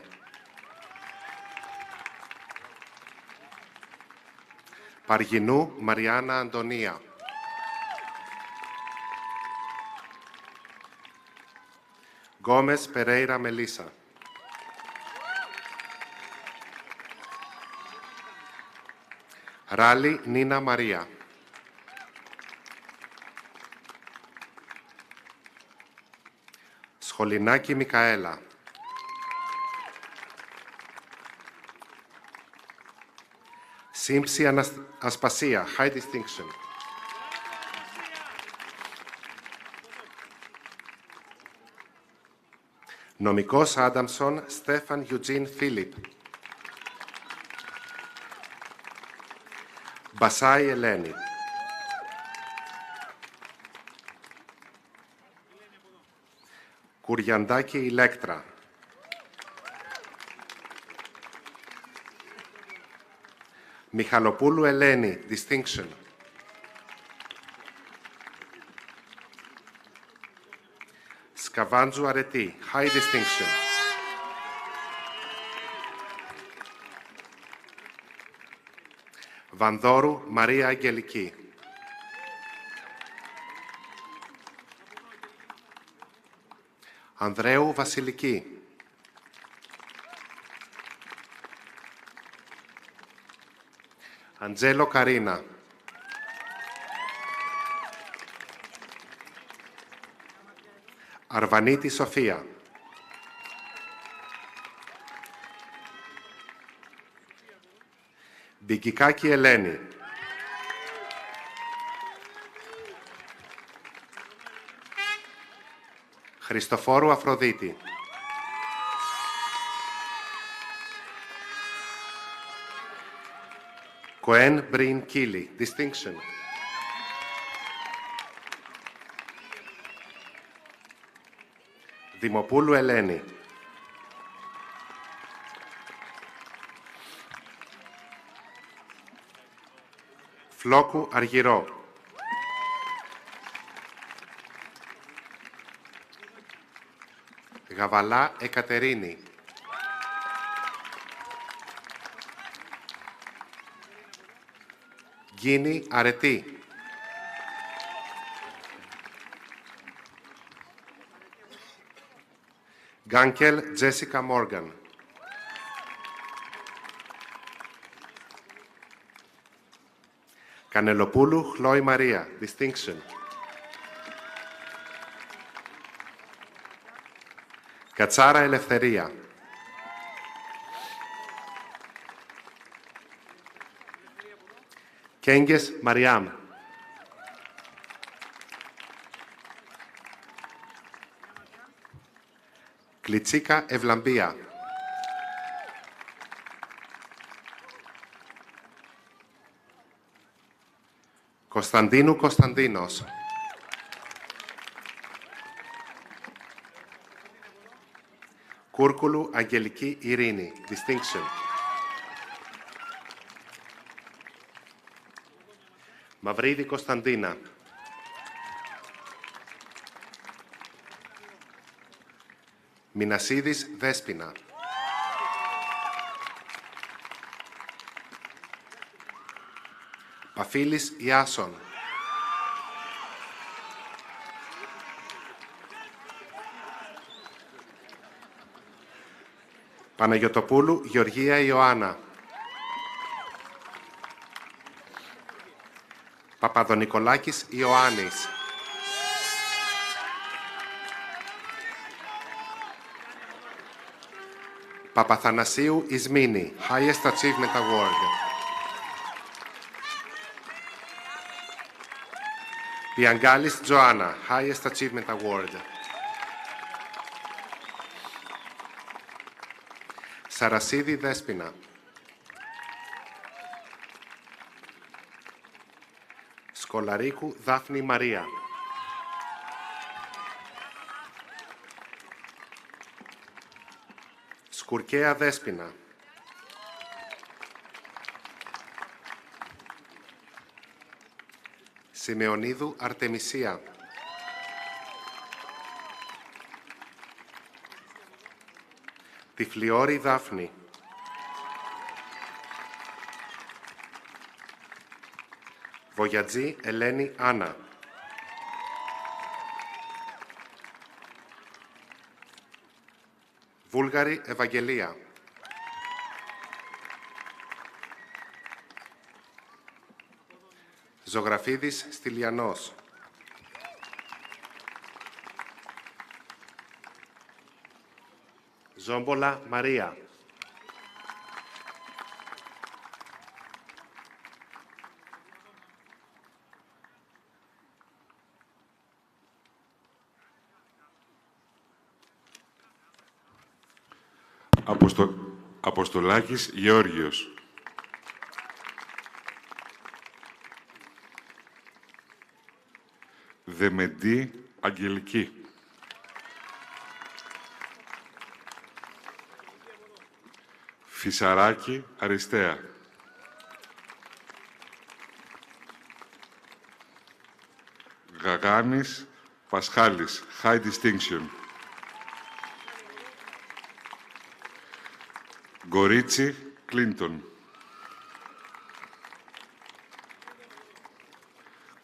Παργινού Μαριάννα Αντωνία. Γκόμες Περέιρα Μελίσσα. Ράλι Νίνα Μαρία. Σχολινάκη Μικαέλα. Σύμψη Ασπασία, high distinction. Νομικός Άνταμσον, Στέφαν Ιουτζίν Φίλιπ. Μπασάη Ελένη. Κουριαντάκη Ηλέκτρα. Μιχαλοπούλου Ελένη, distinction. Σκαβάντζου Αρετή, high distinction. Βανδόρου Μαρία Αγγελική. Ανδρέου Βασιλική. Αντζέλο Καρίνα. Αρβανίτη Σοφία. Μπικικάκη Ελένη. Χριστοφόρου Αφροδίτη. Κοέν Μπριν Κίλι, distinction. Δημοπούλου Ελένη. Φλόκου Αργυρό. Γαβαλά Εκατερίνη. Γκίνη Αρετή. Γκάνκελ Τζέσικα Μόργαν. Κανελοπούλου Χλόη Μαρία, distinction. Κατσάρα Ελευθερία. Κέγγες Μαριάμ. Κλιτσίκα Ευλαμπία. Κωνσταντίνου Κωνσταντίνος. Κούρκουλου Αγγελική Ειρήνη, distinction. Μαυρίδη Κωνσταντίνα. Μινασίδης Δέσποινα. Αφίλης Ιάσον. Παναγιωτοπούλου Γεωργία Ιωάννα. Παπαδονικολάκης Ιωάννης. Παπαθανασίου Ισμήνη, Highest Achievement Award. Πιαγκάλης Τζοάννα, Highest Achievement Award. Σαρασίδη Δέσποινα. Σκολαρίκου Δάφνη Μαρία. Σκουρκαία Δέσποινα. Σιμεωνίδου Αρτεμισία. Τυφλιόρη Δάφνη. Βογιατζή Ελένη Άννα. Βούλγαρη Ευαγγελία. Ζωγραφίδης Στυλιανός. Ζόμπολα Μαρία. Αποστολάκης Γεώργιος. Δεμεντή Αγγελική. Φυσαράκη Αριστέα. Γαγάνης Πασχάλης, High Distinction. Γκορίτσι Κλίντον.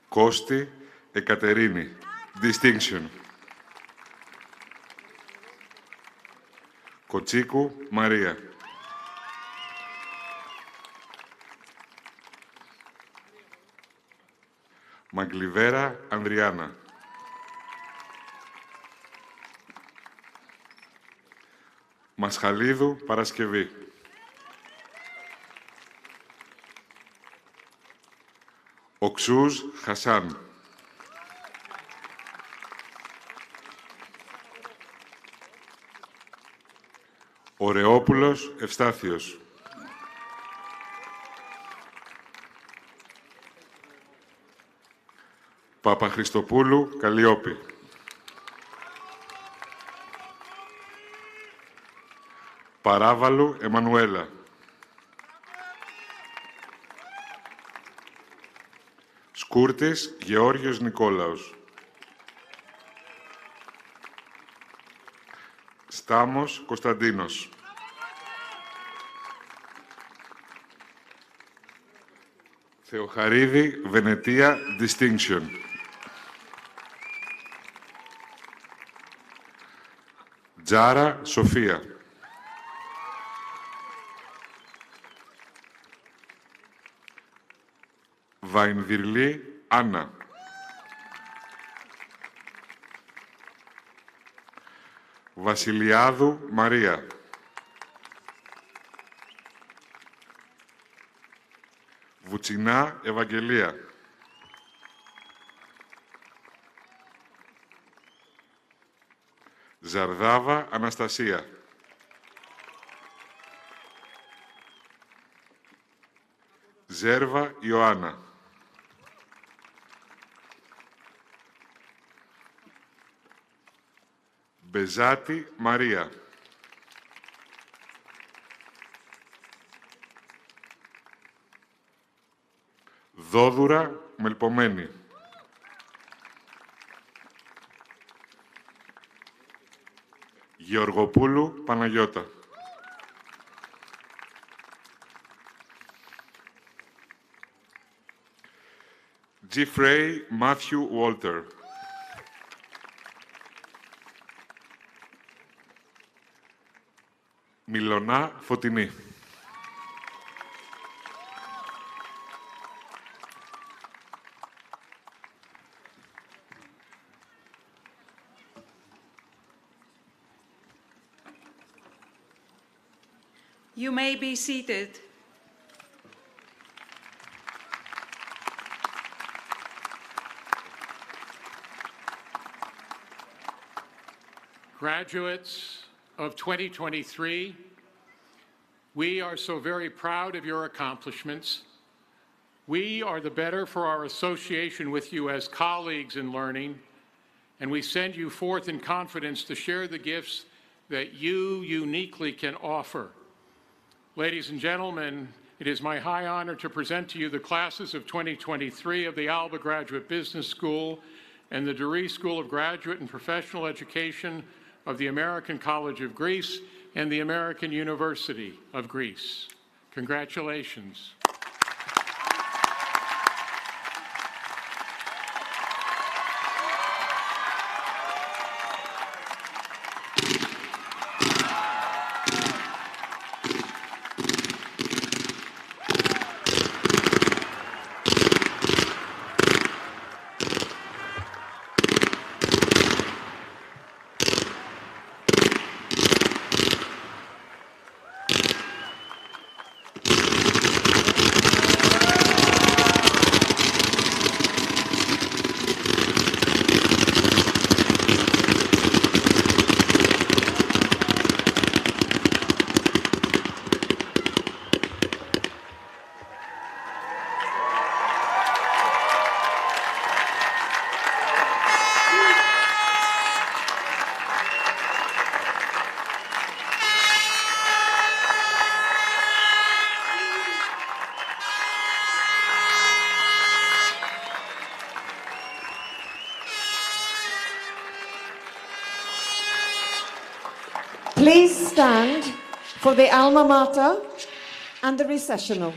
Κώστη Εκατερίνη, Distinction. Κοτσίκου Μαρία. Μαγκλιβέρα Ανδριάννα. Μασχαλίδου Παρασκευή. Οξούς Χασάν. Ωρεόπουλος Ευστάθιος. Παπαχριστοπούλου Καλλιόπη. Παράβαλου Εμμανουέλα. Σκούρτης Γεώργιος Νικόλαος. Στάμος Κωνσταντίνος. Θεοχαρίδη Βενετία Distinction. Τζάρα Σοφία. Βαϊνδιρλή Άννα. Βασιλιάδου Μαρία. Βουτσινά Ευαγγελία. Ζαρδάβα Αναστασία. Ζέρβα Ιωάννα. Μπεζάτη Μαρία. Δόδουρα Μελπομένη. Γεωργοπούλου Παναγιώτα. Jeffrey Matthew Walter. Μιλωνά Φωτεινή. You may be seated. Graduates of 2023, we are so very proud of your accomplishments. We are the better for our association with you as colleagues in learning, and we send you forth in confidence to share the gifts that you uniquely can offer. Ladies and gentlemen, it is my high honor to present to you the classes of 2023 of the Alba Graduate Business School and the Deree School of Graduate and Professional Education of the American College of Greece and the American University of Greece. Congratulations. Please stand for the alma mater and the recessional.